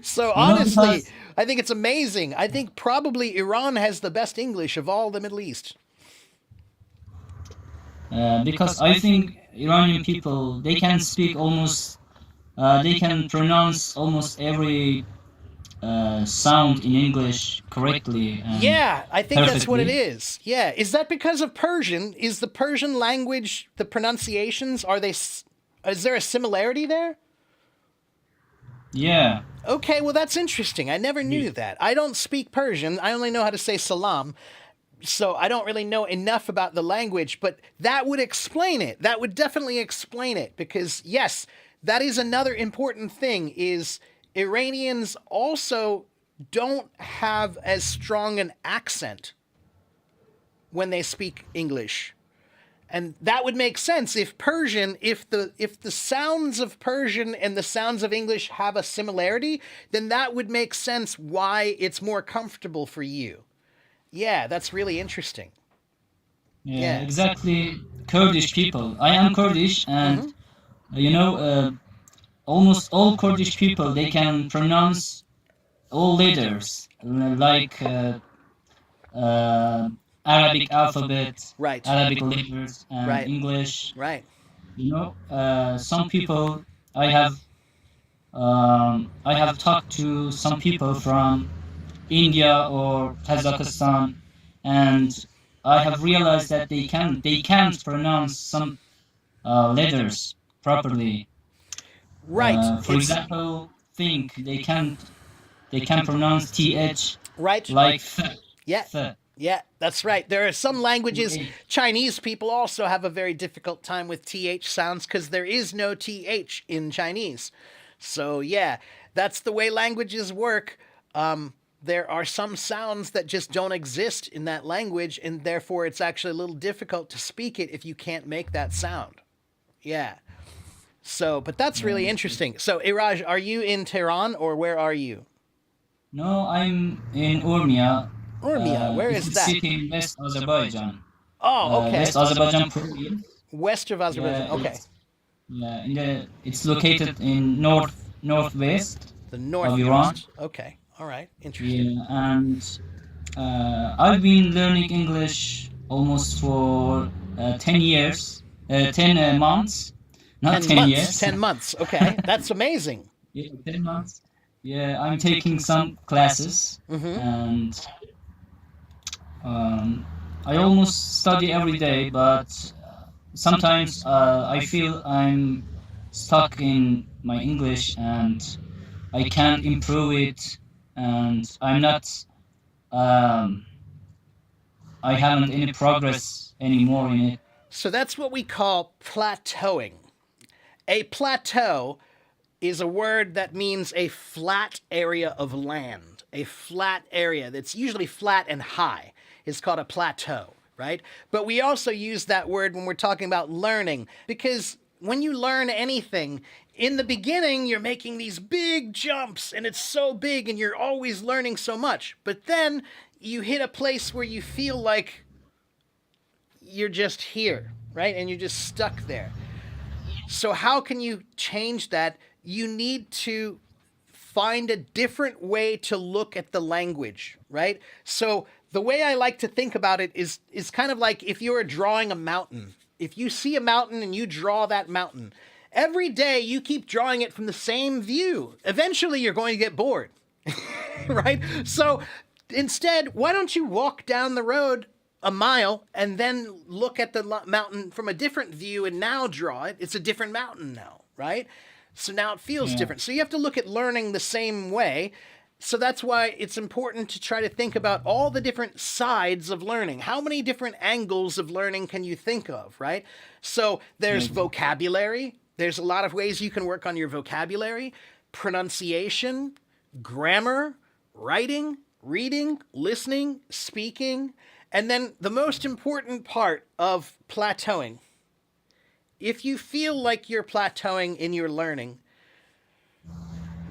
So honestly, because- I think it's amazing. I think probably Iran has the best English of all the Middle East. Because I think Iranian people, they can speak almost, they can pronounce almost every sound in English correctly. And Yeah, I think that's what it perfectly. is. Yeah, is that because of Persian? Is the Persian language, the pronunciations, is there a similarity there? Yeah. Okay, well that's interesting. I never knew that. I don't speak Persian. I only know how to say salam. So I don't really know enough about the language, but that would explain it. That would definitely explain it because yes, that is another important thing is Iranians also don't have as strong an accent when they speak English. And that would make sense if Persian, if the sounds of Persian and the sounds of English have a similarity, then that would make sense why it's more comfortable for you. Yeah, that's really interesting. Yeah, exactly. Kurdish people. I am Kurdish, and almost all Kurdish people they can pronounce all letters like Arabic alphabet, Right. Arabic letters, and Right. English. Right. Some people I have talked to some people from India or Kazakhstan, and I have realized that they can't pronounce some letters properly. Right. For example, think they can pronounce th Right. like Yeah. th. Yeah, that's right. There are some languages, TH. Chinese people also have a very difficult time with TH sounds because there is no TH in Chinese. So, yeah, that's the way languages work. There are some sounds that just don't exist in that language, and therefore it's actually a little difficult to speak it if you can't make that sound. Yeah. So, but that's really interesting. So, Iraj, are you in Tehran or where are you? No, I'm in Urmia. Urmia, where It's is a that? city in West Azerbaijan. Oh, okay. West Azerbaijan province. West of Azerbaijan. Yeah, Okay. It's located in northwest The of north. Iran. Okay. All right. Interesting. Yeah, and I've been learning English almost for 10 years, 10 months, not 10 months. years. 10 months. Okay. That's amazing. Yeah, 10 months. Yeah, I'm taking some classes, and I almost study every day, but sometimes I feel I'm stuck in my English and I can't improve it, and I'm not, I haven't any progress anymore in it. So that's what we call plateauing. A plateau is a word that means a flat area of land. A flat area that's usually flat and high is called a plateau, right? But we also use that word when we're talking about learning because when you learn anything, in the beginning, you're making these big jumps and it's so big and you're always learning so much. But then you hit a place where you feel like you're just here, right? And you're just stuck there. So how can you change that? You need to find a different way to look at the language, right? So the way I like to think about it is kind of like if you were drawing a mountain. If you see a mountain and you draw that mountain, every day you keep drawing it from the same view. Eventually you're going to get bored, right? So instead, why don't you walk down the road a mile and then look at the mountain from a different view and now draw it? It's a different mountain now, right? So now it feels different. So you have to look at learning the same way. So that's why it's important to try to think about all the different sides of learning. How many different angles of learning can you think of, right? So there's vocabulary. There's a lot of ways you can work on your vocabulary, pronunciation, grammar, writing, reading, listening, speaking. And then the most important part of plateauing if you feel like you're plateauing in your learning,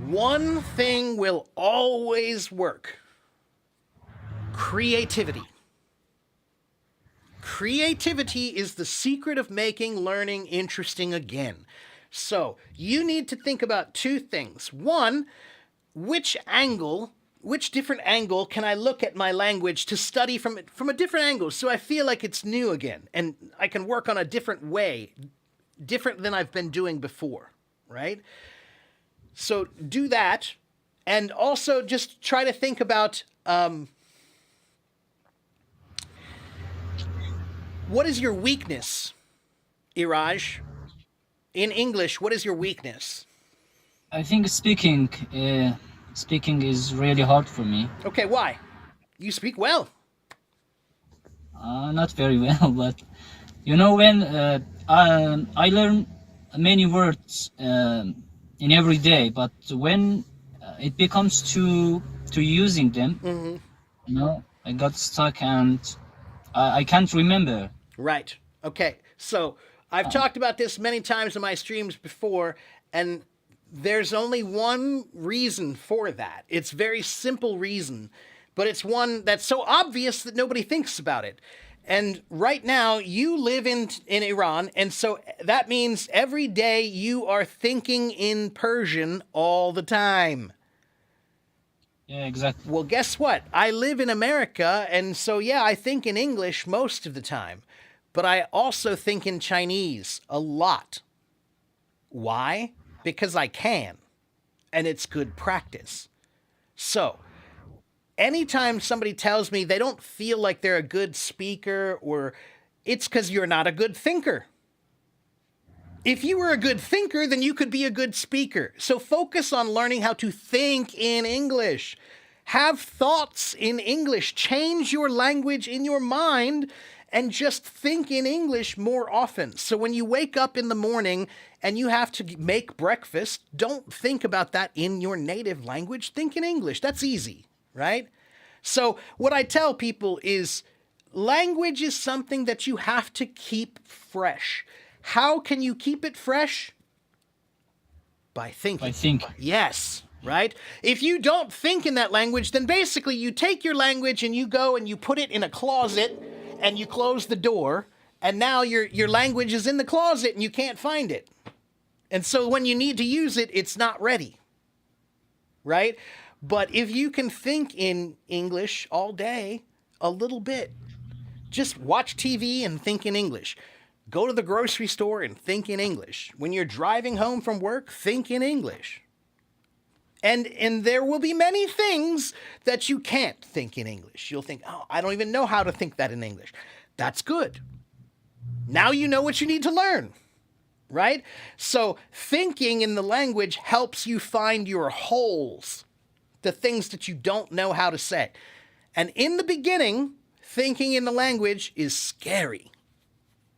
one thing will always work: creativity. Creativity is the secret of making learning interesting again. So you need to think about two things. One, which different angle can I look at my language to study from a different angle so I feel like it's new again and I can work on a different way, different than I've been doing before, right? So do that, and also just try to think about what is your weakness, Iraj? In English, what is your weakness? I think speaking is really hard for me. Okay, why? You speak well. Not very well, but you know, when I learn many words in every day, but when it becomes to using them, you know, I got stuck and I can't remember. Right. Okay. So I've talked about this many times in my streams before, and there's only one reason for that. It's a very simple reason, but it's one that's so obvious that nobody thinks about it. And right now, you live in Iran, and so that means every day you are thinking in Persian all the time. Yeah, exactly. Well, guess what? I live in America, and so yeah, I think in English most of the time, but I also think in Chinese a lot. Why? Because I can, and it's good practice. So, anytime somebody tells me they don't feel like they're a good speaker, or it's because you're not a good thinker. If you were a good thinker, then you could be a good speaker. So focus on learning how to think in English. Have thoughts in English. Change your language in your mind and just think in English more often. So when you wake up in the morning and you have to make breakfast, don't think about that in your native language. Think in English. That's easy, right? So what I tell people is language is something that you have to keep fresh. How can you keep it fresh? By thinking. By thinking. Yes, right? If you don't think in that language, then basically you take your language and you go and you put it in a closet and you close the door, and now your language is in the closet and you can't find it. And so when you need to use it, it's not ready, right? But if you can think in English all day, a little bit, just watch TV and think in English. Go to the grocery store and think in English. When you're driving home from work, think in English. And there will be many things that you can't think in English. You'll think, oh, I don't even know how to think that in English. That's good. Now you know what you need to learn, right? So thinking in the language helps you find your holes, the things that you don't know how to say. And in the beginning, thinking in the language is scary.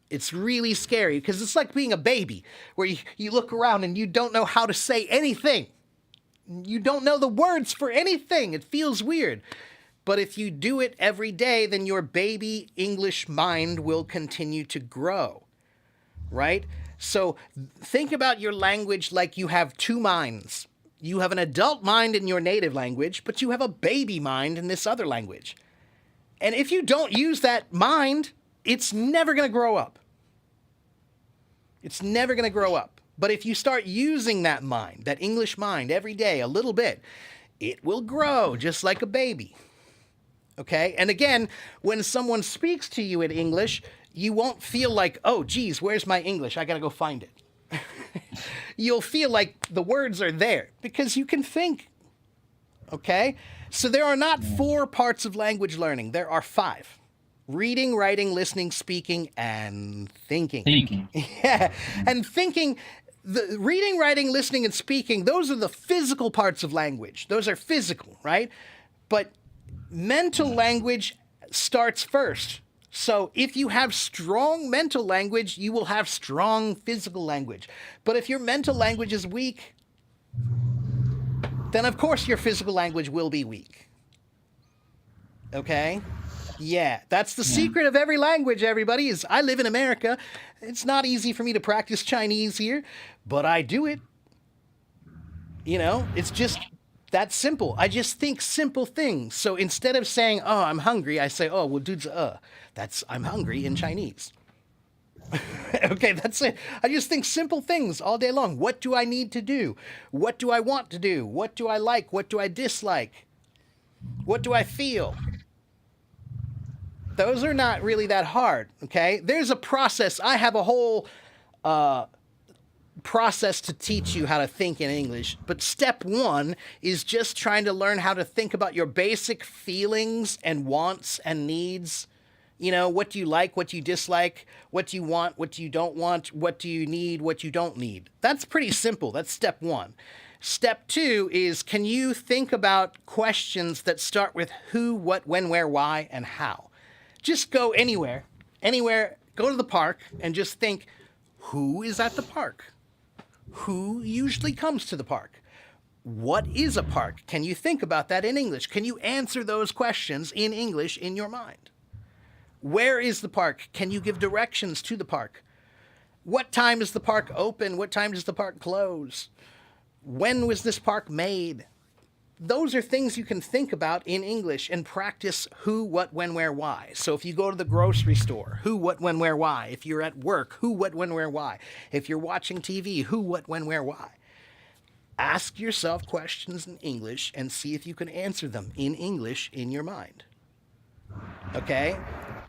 It's really scary because it's like being a baby where you look around and you don't know how to say anything. You don't know the words for anything. It feels weird. But if you do it every day, then your baby English mind will continue to grow, right? So think about your language like you have two minds. You have an adult mind in your native language, but you have a baby mind in this other language. And if you don't use that mind, it's never going to grow up. It's never going to grow up. But if you start using that mind, that English mind, every day, a little bit, it will grow just like a baby. Okay? And again, when someone speaks to you in English, you won't feel like, oh, geez, where's my English? I got to go find it. You'll feel like the words are there because you can think. Okay? So there are not 4 parts of language learning. There are 5. Reading, writing, listening, speaking, and thinking. Thinking. Yeah. And thinking, the reading, writing, listening, and speaking, those are the physical parts of language. Those are physical, right? But mental language starts first. So if you have strong mental language, you will have strong physical language. But if your mental language is weak, then of course your physical language will be weak. Okay? Yeah, that's the secret of every language, everybody, is I live in America. It's not easy for me to practice Chinese here, but I do it. You know, it's just that simple. I just think simple things. So instead of saying, oh, I'm hungry, I say, oh, well, dude's that's I'm hungry in Chinese. Okay, that's it. I just think simple things all day long. What do I need to do? What do I want to do? What do I like? What do I dislike? What do I feel? Those are not really that hard, okay? There's a process. I have a whole process to teach you how to think in English. But step one is just trying to learn how to think about your basic feelings and wants and needs. You know, what do you like, what do you dislike, what do you want, what do you don't want, what do you need, what you don't need. That's pretty simple. That's step one. Step two is, can you think about questions that start with who, what, when, where, why, and how? Just go anywhere, go to the park and just think, who is at the park? Who usually comes to the park? What is a park? Can you think about that in English? Can you answer those questions in English in your mind? Where is the park? Can you give directions to the park? What time is the park open? What time does the park close? When was this park made? Those are things you can think about in English and practice who, what, when, where, why. So if you go to the grocery store, who, what, when, where, why. If you're at work, who, what, when, where, why. If you're watching TV, who, what, when, where, why. Ask yourself questions in English and see if you can answer them in English in your mind. Okay?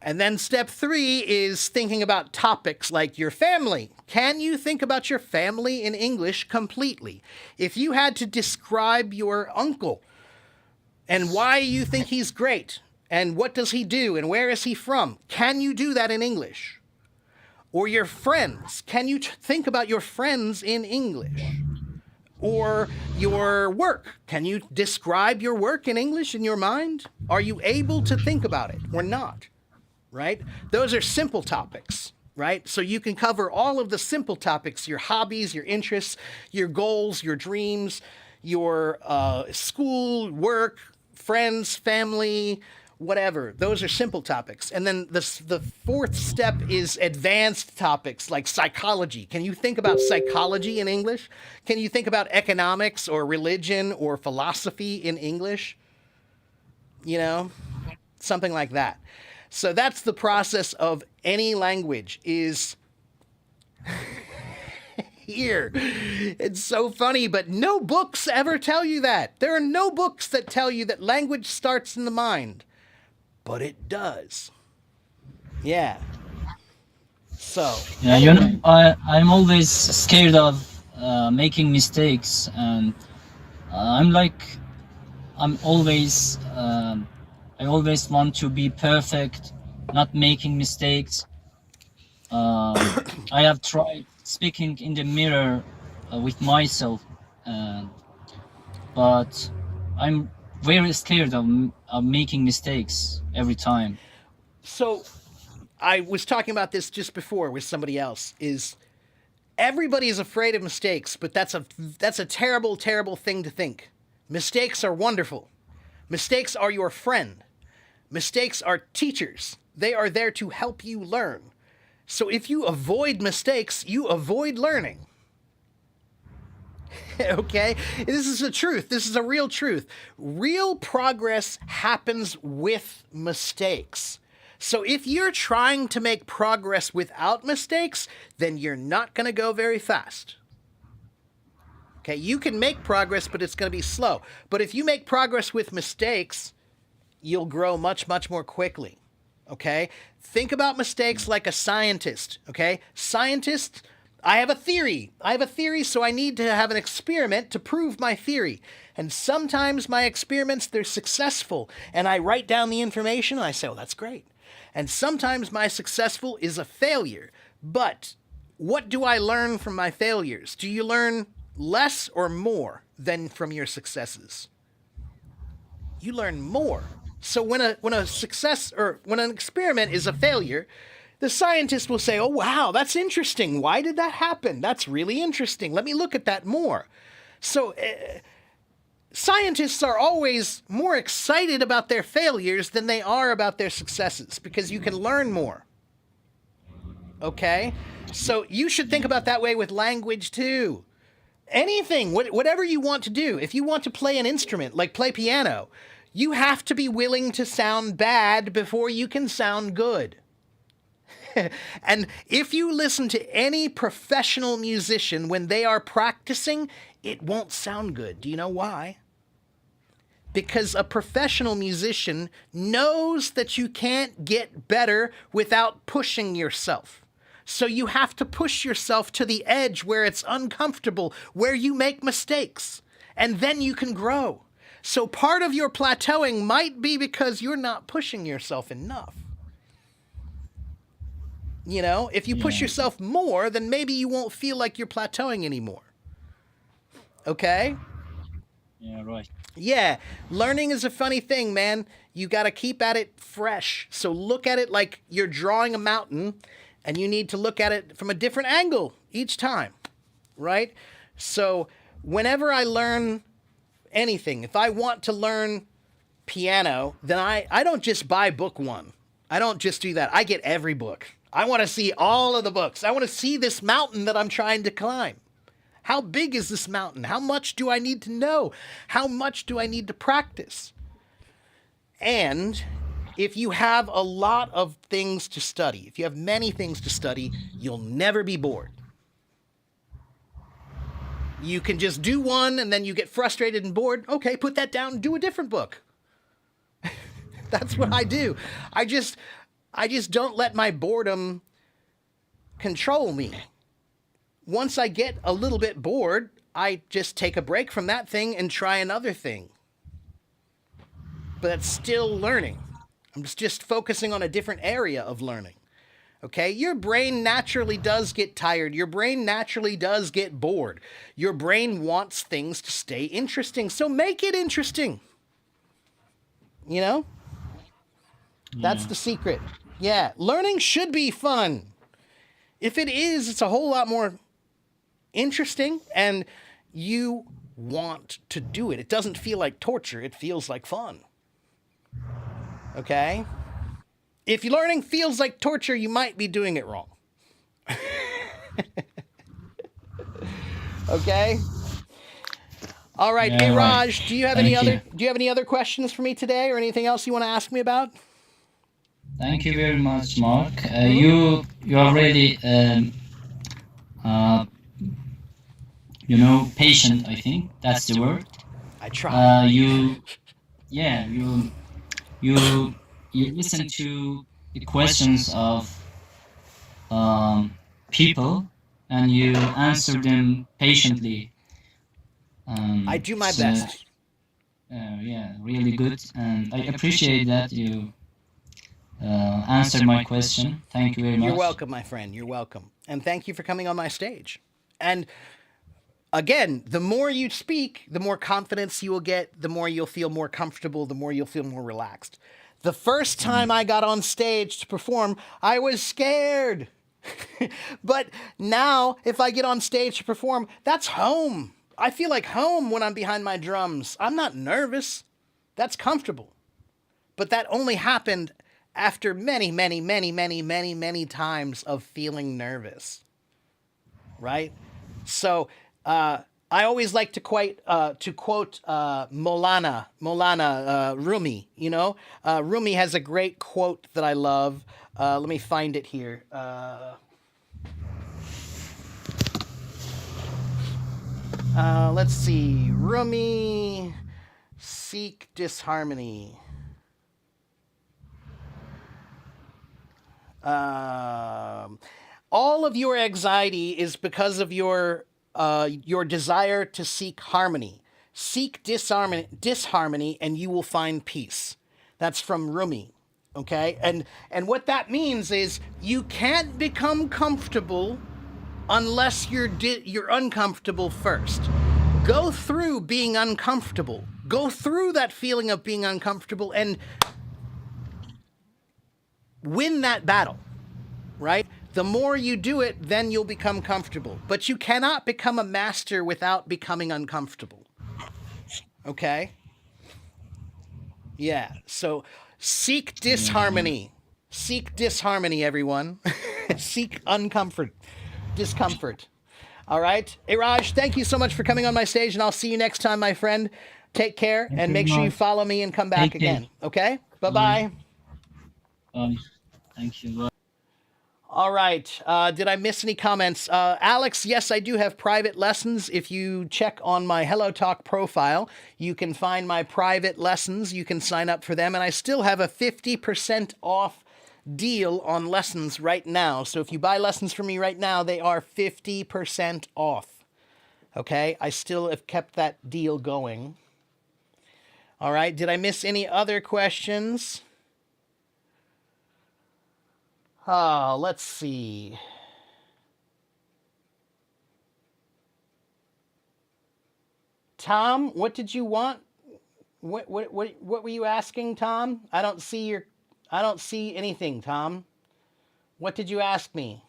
And then step three is thinking about topics like your family. Can you think about your family in English completely? If you had to describe your uncle and why you think he's great and what does he do and where is he from, can you do that in English? Or your friends, can you think about your friends in English? Or your work, can you describe your work in English in your mind? Are you able to think about it or not? Right? Those are simple topics, right? So you can cover all of the simple topics, your hobbies, your interests, your goals, your dreams, your school, work, friends, family, whatever. Those are simple topics. And then the fourth step is advanced topics like psychology. Can you think about psychology in English? Can you think about economics or religion or philosophy in English? You know, something like that. So that's the process of any language is here. It's so funny, but no books ever tell you that. There are no books that tell you that language starts in the mind, but it does. Yeah. So. Yeah, you know, I'm always scared of making mistakes, and I'm always. I always want to be perfect, not making mistakes. I have tried speaking in the mirror with myself, but I'm very scared of making mistakes every time. So I was talking about this just before with somebody else, is everybody is afraid of mistakes, but that's a terrible, terrible thing to think. Mistakes are wonderful. Mistakes are your friend. Mistakes are teachers. They are there to help you learn. So if you avoid mistakes, you avoid learning. Okay? This is the truth. This is a real truth. Real progress happens with mistakes. So if you're trying to make progress without mistakes, then you're not going to go very fast. Okay, you can make progress, but it's going to be slow. But if you make progress with mistakes, you'll grow much, much more quickly. Okay? Think about mistakes like a scientist. Okay? Scientists, I have a theory. So I need to have an experiment to prove my theory. And sometimes my experiments, they're successful. And I write down the information and I say, oh, that's great. And sometimes my successful is a failure. But what do I learn from my failures? Do you learn less or more than from your successes? You learn more. So when a success or when an experiment is a failure, the scientist will say, oh, wow, that's interesting. Why did that happen? That's really interesting. Let me look at that more. So scientists are always more excited about their failures than they are about their successes because you can learn more. Okay? So you should think about that way with language too. Anything, whatever you want to do, if you want to play an instrument, like play piano, you have to be willing to sound bad before you can sound good. And if you listen to any professional musician when they are practicing, it won't sound good. Do you know why? Because a professional musician knows that you can't get better without pushing yourself. So you have to push yourself to the edge where it's uncomfortable, where you make mistakes, and then you can grow. So part of your plateauing might be because you're not pushing yourself enough. You know, if you push yourself more, then maybe you won't feel like you're plateauing anymore. Okay? Yeah, right. Yeah, learning is a funny thing, man. You got to keep at it fresh. So look at it like you're drawing a mountain, and you need to look at it from a different angle each time, right? So whenever I learn anything, if I want to learn piano, then I don't just buy book one. I don't just do that. I get every book. I want to see all of the books. I want to see this mountain that I'm trying to climb. How big is this mountain? How much do I need to know? How much do I need to practice? And if you have a lot of things to study, if you have many things to study, you'll never be bored. You can just do one and then you get frustrated and bored. Okay, put that down and do a different book. That's what I do. I just don't let my boredom control me. Once I get a little bit bored, I just take a break from that thing and try another thing. But that's still learning. I'm just focusing on a different area of learning. Okay? Your brain naturally does get tired. Your brain naturally does get bored. Your brain wants things to stay interesting. So make it interesting. You know? That's the secret. Yeah. Learning should be fun. If it is, it's a whole lot more interesting and you want to do it. It doesn't feel like torture. It feels like fun. Okay? If learning feels like torture, you might be doing it wrong. Okay? All right, Yeah, hey right. Raj, do you have any Thank other questions for me today or anything else you want to ask me about? Thank you very much, Mark. You are really patient. I think that's the word. I try. You listen to the questions of people and you answer them patiently. I do my so, best. Yeah, really good, and I appreciate that you answered my question. Thank you very much. You're welcome, my friend. You're welcome. And thank you for coming on my stage. And again, the more you speak, the more confidence you will get, the more you'll feel more comfortable, the more you'll feel more relaxed. The first time I got on stage to perform, I was scared. But now, if I get on stage to perform, that's home. I feel like home when I'm behind my drums. I'm not nervous. That's comfortable. But that only happened after many, many, many, many, many, many times of feeling nervous. Right? So, I always like to quote Maulana Rumi. You know, Rumi has a great quote that I love. Let me find it here. Let's see. Rumi, seek disharmony. All of your anxiety is because of your desire to seek harmony. Seek disharmony and you will find peace. That's from Rumi. Okay? And what that means is you can't become comfortable unless you're uncomfortable first. Go through being uncomfortable. Go through that feeling of being uncomfortable and win that battle. Right? The more you do it, then you'll become comfortable. But you cannot become a master without becoming uncomfortable. Okay? Yeah. So seek disharmony. Seek disharmony, everyone. Seek discomfort. All right. Iraj, thank you so much for coming on my stage, and I'll see you next time, my friend. Take care, Thank and you make very sure you much. follow me and come back Take care. again. Okay? Bye-bye. Thank you. Bye. All right. Did I miss any comments? Alex, yes, I do have private lessons. If you check on my Hello Talk profile, you can find my private lessons. You can sign up for them. And I still have a 50% off deal on lessons right now. So if you buy lessons from me right now, they are 50% off. Okay? I still have kept that deal going. All right. Did I miss any other questions? Let's see. Tom, what did you want? What were you asking, Tom? I don't see anything, Tom. What did you ask me?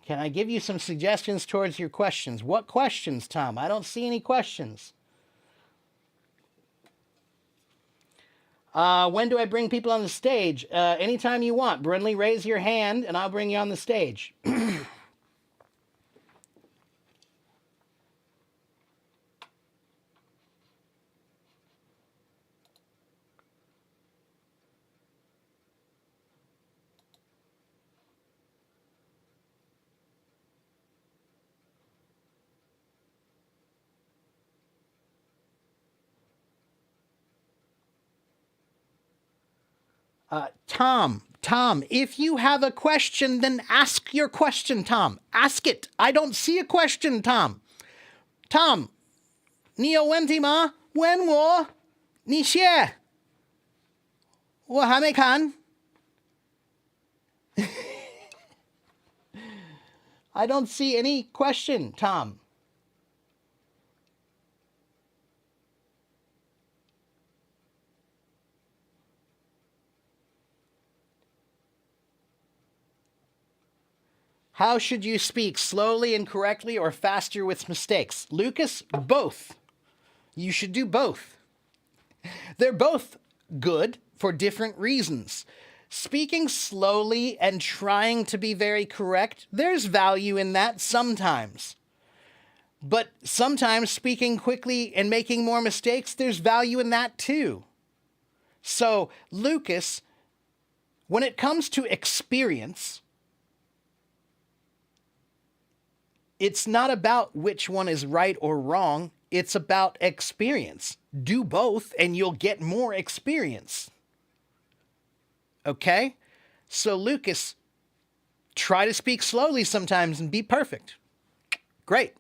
Can I give you some suggestions towards your questions? What questions, Tom? I don't see any questions. When do I bring people on the stage? Anytime you want. Brindley, raise your hand and I'll bring you on the stage. Tom, if you have a question, then ask your question, Tom. Ask it. I don't see a question, Tom. Tom, 你有问题吗？问我，你写，我还没看。I don't see any question, Tom. How should you speak, slowly and correctly or faster with mistakes? Lucas, both. You should do both. They're both good for different reasons. Speaking slowly and trying to be very correct, there's value in that sometimes. But sometimes speaking quickly and making more mistakes, there's value in that too. So, Lucas, when it comes to experience, it's not about which one is right or wrong. It's about experience. Do both and you'll get more experience. Okay? So, Lucas, try to speak slowly sometimes and be perfect. Great.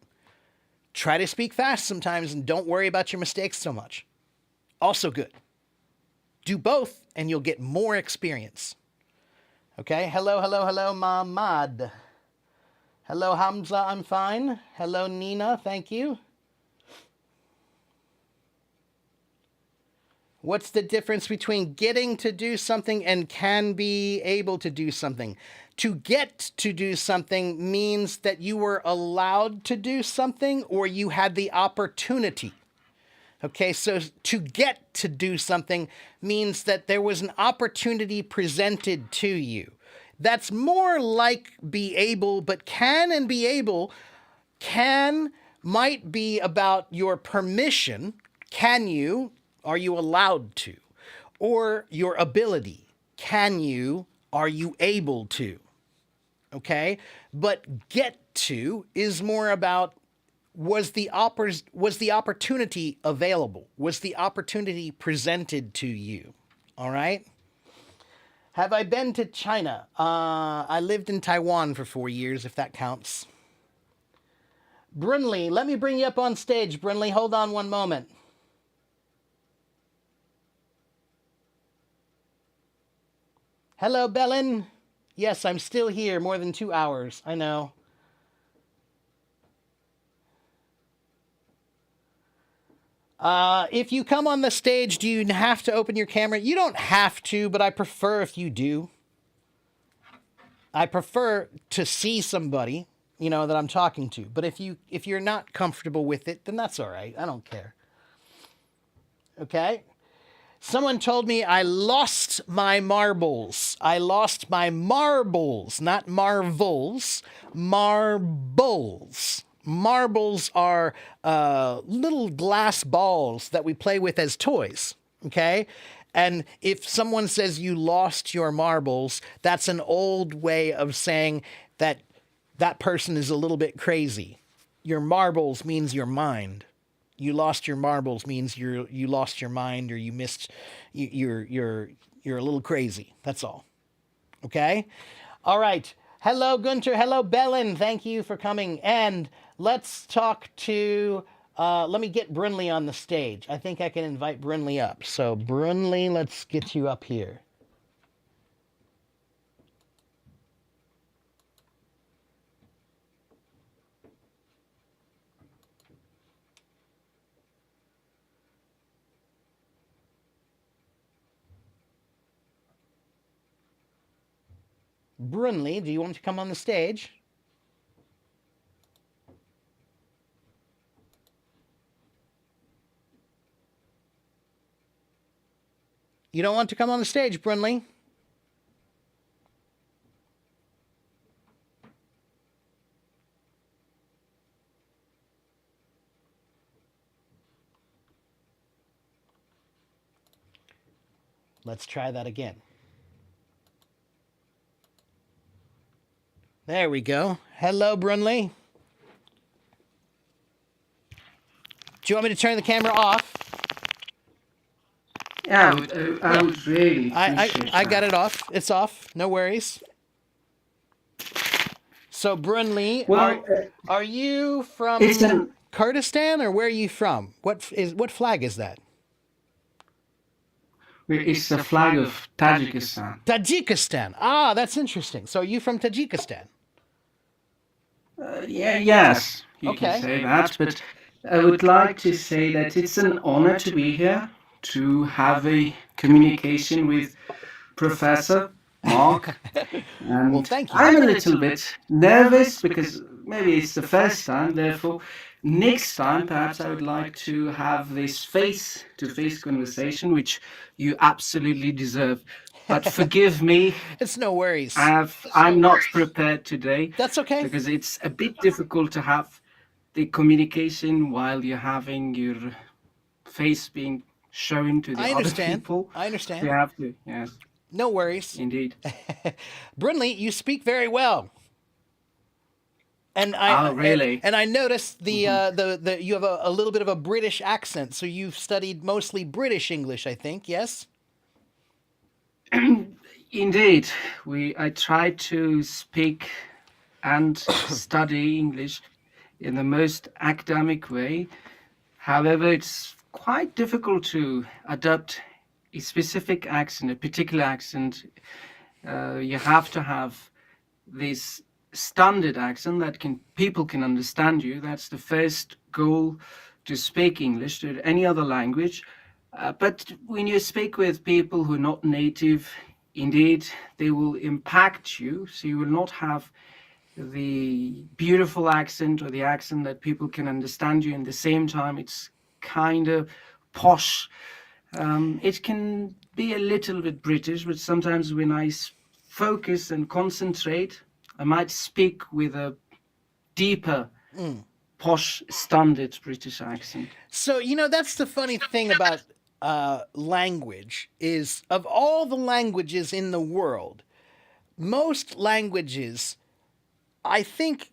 Try to speak fast sometimes and don't worry about your mistakes so much. Also good. Do both and you'll get more experience. Okay? Hello, Mahmad. Hello, Hamza, I'm fine. Hello, Nina, thank you. What's the difference between getting to do something and can be able to do something? To get to do something means that you were allowed to do something or you had the opportunity. Okay, so to get to do something means that there was an opportunity presented to you. That's more like be able, but can and be able, can might be about your permission. Can you? Are you allowed to? Or your ability. Can you? Are you able to? Okay? But get to is more about was the opportunity available? Was the opportunity presented to you? All right? Have I been to China? I lived in Taiwan for 4 years, if that counts. Brunley, let me bring you up on stage. Brunley, hold on one moment. Hello, Belen. Yes, I'm still here more than 2 hours. I know. If you come on the stage, do you have to open your camera? You don't have to, but I prefer if you do. I prefer to see somebody, you know, that I'm talking to. But if you're not comfortable with it, then that's all right. I don't care. Okay? Someone told me I lost my marbles. I lost my marbles, not marvels. Marbles. Marbles are little glass balls that we play with as toys. Okay? And if someone says you lost your marbles, that's an old way of saying that that person is a little bit crazy. Your marbles means your mind. You lost your marbles means you lost your mind, or you missed. You're a little crazy. That's all. Okay. All right. Hello, Gunter. Hello, Belen. Thank you for coming. And let's talk to. Let me get Brunley on the stage. I think I can invite Brunley up. So Brunley, let's get you up here. Brunley, do you want to come on the stage? You don't want to come on the stage, Brunley? Let's try that again. There we go. Hello, Brunley. Do you want me to turn the camera off? Yeah, I would really appreciate I got it off. It's off. No worries. So, Brunley, Well, are you from it's an Kurdistan, or where are you from? What flag is that? it's a flag of Tajikistan. Tajikistan. Ah, that's interesting. So, are you from Tajikistan? Yes, you Okay. can say that, but I would like to say that it's an honor to be here, to have a communication with Professor Mark. And Well, thank you. I'm a little bit nervous because maybe it's the first time, therefore, next time perhaps I would like to have this face to face conversation, which you absolutely deserve. But forgive me, It's no worries. I'm not prepared today That's okay. because it's a bit difficult to have the communication while you're having your face being shown to the I other understand. people. I understand. You have to, yes, No worries. indeed. Brunley, you speak very well. And I Oh, really? and I noticed the you have a little bit of a British accent, so you've studied mostly British English, I think. Yes. Indeed, I try to speak and study English in the most academic way. However, it's quite difficult to adopt a specific accent, a particular accent. You have to have this standard accent that people can understand you. That's the first goal, to speak English to any other language. But when you speak with people who are not native, indeed, they will impact you. So you will not have the beautiful accent or the accent that people can understand you. In the same time, it's kind of posh. It can be a little bit British, but sometimes when I focus and concentrate, I might speak with a deeper, posh, standard British accent. So, you know, that's the funny thing about language is, of all the languages in the world, most languages, I think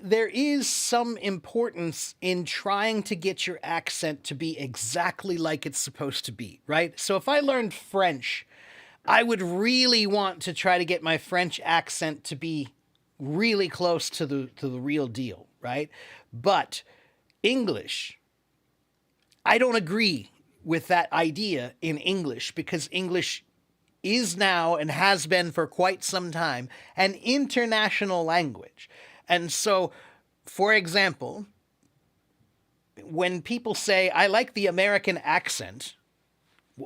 there is some importance in trying to get your accent to be exactly like it's supposed to be, right? So if I learned French, I would really want to try to get my French accent to be really close to the real deal, right? But English, I don't agree with that idea in English, because English is now and has been for quite some time an international language. And so, for example, when people say, I like the American accent,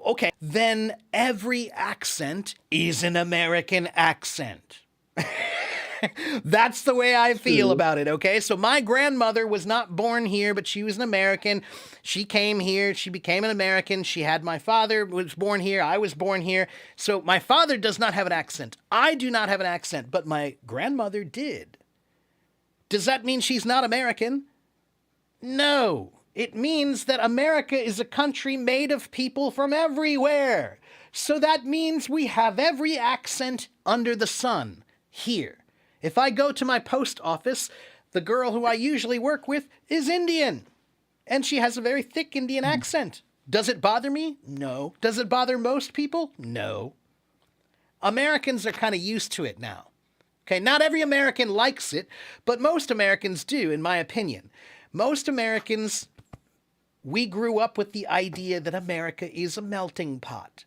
okay, then every accent is an American accent. That's the way I feel about it, okay? So my grandmother was not born here, but she was an American. She came here. She became an American. She had my father was born here. I was born here. So my father does not have an accent. I do not have an accent, but my grandmother did. Does that mean she's not American? No. It means that America is a country made of people from everywhere. So that means we have every accent under the sun here. If I go to my post office, the girl who I usually work with is Indian. And she has a very thick Indian accent. Does it bother me? No. Does it bother most people? No. Americans are kind of used to it now. Okay, not every American likes it, but most Americans do, in my opinion. Most Americans, we grew up with the idea that America is a melting pot,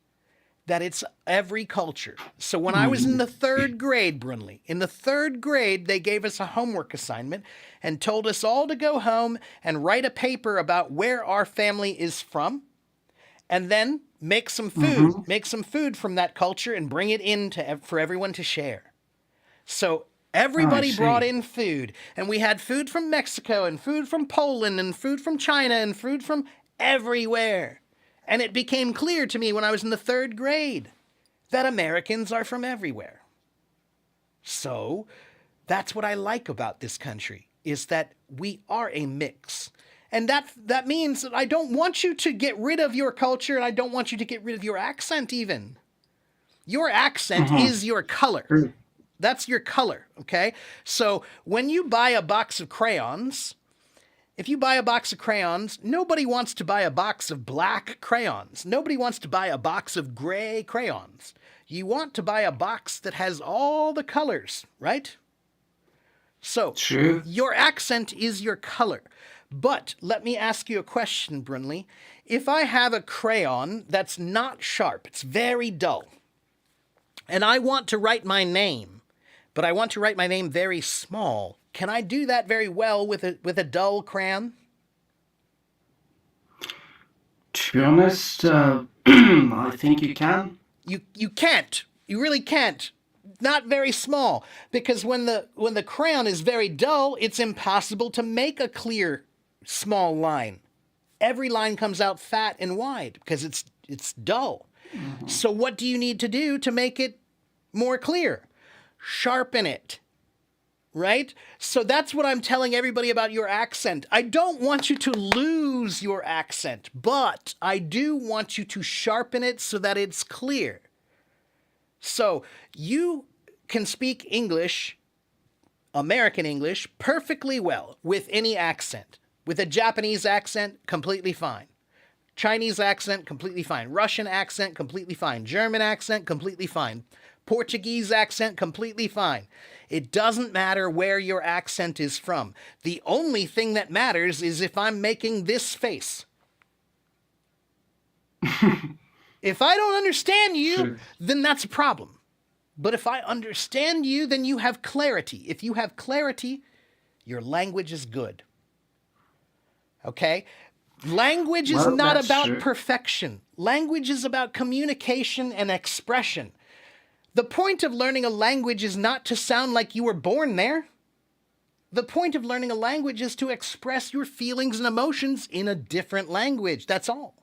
that it's every culture. So when I was in the 3rd grade, Brunley, in the 3rd grade, they gave us a homework assignment and told us all to go home and write a paper about where our family is from, and then make some food from that culture and bring it in for everyone to share. So everybody brought in food, and we had food from Mexico and food from Poland and food from China and food from everywhere. And it became clear to me when I was in the 3rd grade that Americans are from everywhere. So that's what I like about this country, is that we are a mix. And that means that I don't want you to get rid of your culture, and I don't want you to get rid of your accent even. Your accent is your color. That's your color, okay? So when you buy a box of crayons, if you buy a box of crayons, nobody wants to buy a box of black crayons. Nobody wants to buy a box of gray crayons. You want to buy a box that has all the colors, right? So, True. Your accent is your color. But let me ask you a question, Brunley. If I have a crayon that's not sharp, it's very dull, and I want to write my name, but I want to write my name very small, can I do that very well with a dull crayon? To be honest, I think you can. You can't. You really can't. Not very small, because when the crayon is very dull, it's impossible to make a clear small line. Every line comes out fat and wide because it's dull. So what do you need to do to make it more clear? Sharpen it. Right? So that's what I'm telling everybody about your accent. I don't want you to lose your accent, but I do want you to sharpen it so that it's clear. So you can speak English, American English, perfectly well with any accent. With a Japanese accent, completely fine. Chinese accent, completely fine. Russian accent, completely fine. German accent, completely fine. Portuguese accent, completely fine. It doesn't matter where your accent is from. The only thing that matters is if I'm making this face. If I don't understand you, then that's a problem. But if I understand you, then you have clarity. If you have clarity, your language is good. Okay? Language is not about perfection. Language is about communication and expression. The point of learning a language is not to sound like you were born there. The point of learning a language is to express your feelings and emotions in a different language. That's all.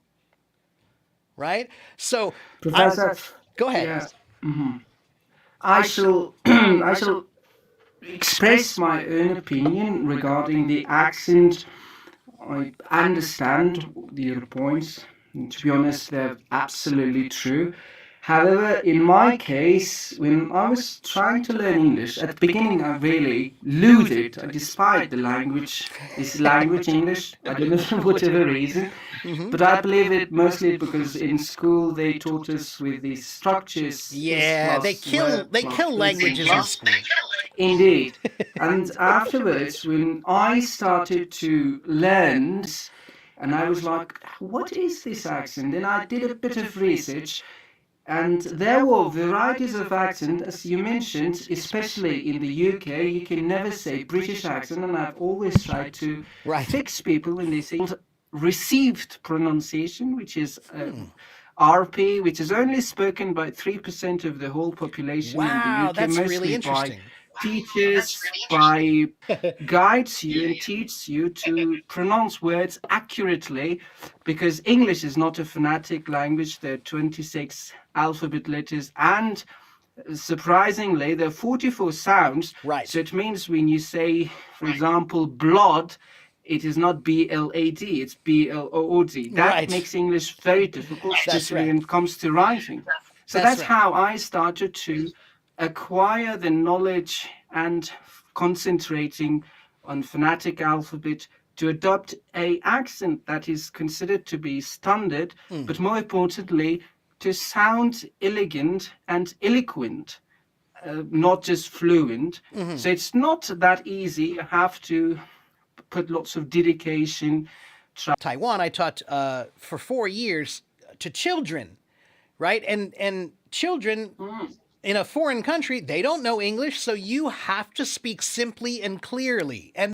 Right? So, Professor, go ahead. Yeah. I shall express my own opinion regarding the accent. I understand your points. And to be honest, they're absolutely true. However, in my case, when I was trying to learn English, at the beginning I really loathed it. I despised the language, this language English. I don't know for whatever reason. But I believe it mostly because in school they taught us with these structures. Yeah, they kill languages in school. Indeed. And afterwards, when I started to learn, and I was like, what is this accent? And I did a bit of research. And there were varieties of accent, as you mentioned, especially in the UK. You can never say British accent, and I've always tried to Right. fix people when they say received pronunciation, which is RP, which is only spoken by 3% of the whole population in the Wow, UK, that's mostly really interesting. by teachers, by guides you and teach you to pronounce words accurately, because English is not a phonetic language. There are 26 alphabet letters, and surprisingly, there are 44 sounds. Right. So it means when you say, for example, blood, it is not B-L-A-D, it's B-L-O-O-D. That Right. makes English very difficult, That's especially right. when it comes to writing. So That's that's right. how I started to acquire the knowledge and concentrating on phonetic alphabet to adopt a accent that is considered to be standard, but more importantly, to sound elegant and eloquent, not just fluent. So it's not that easy. You have to put lots of dedication. Taiwan, I taught for 4 years to children, right? And children in a foreign country, they don't know English, so you have to speak simply and clearly. And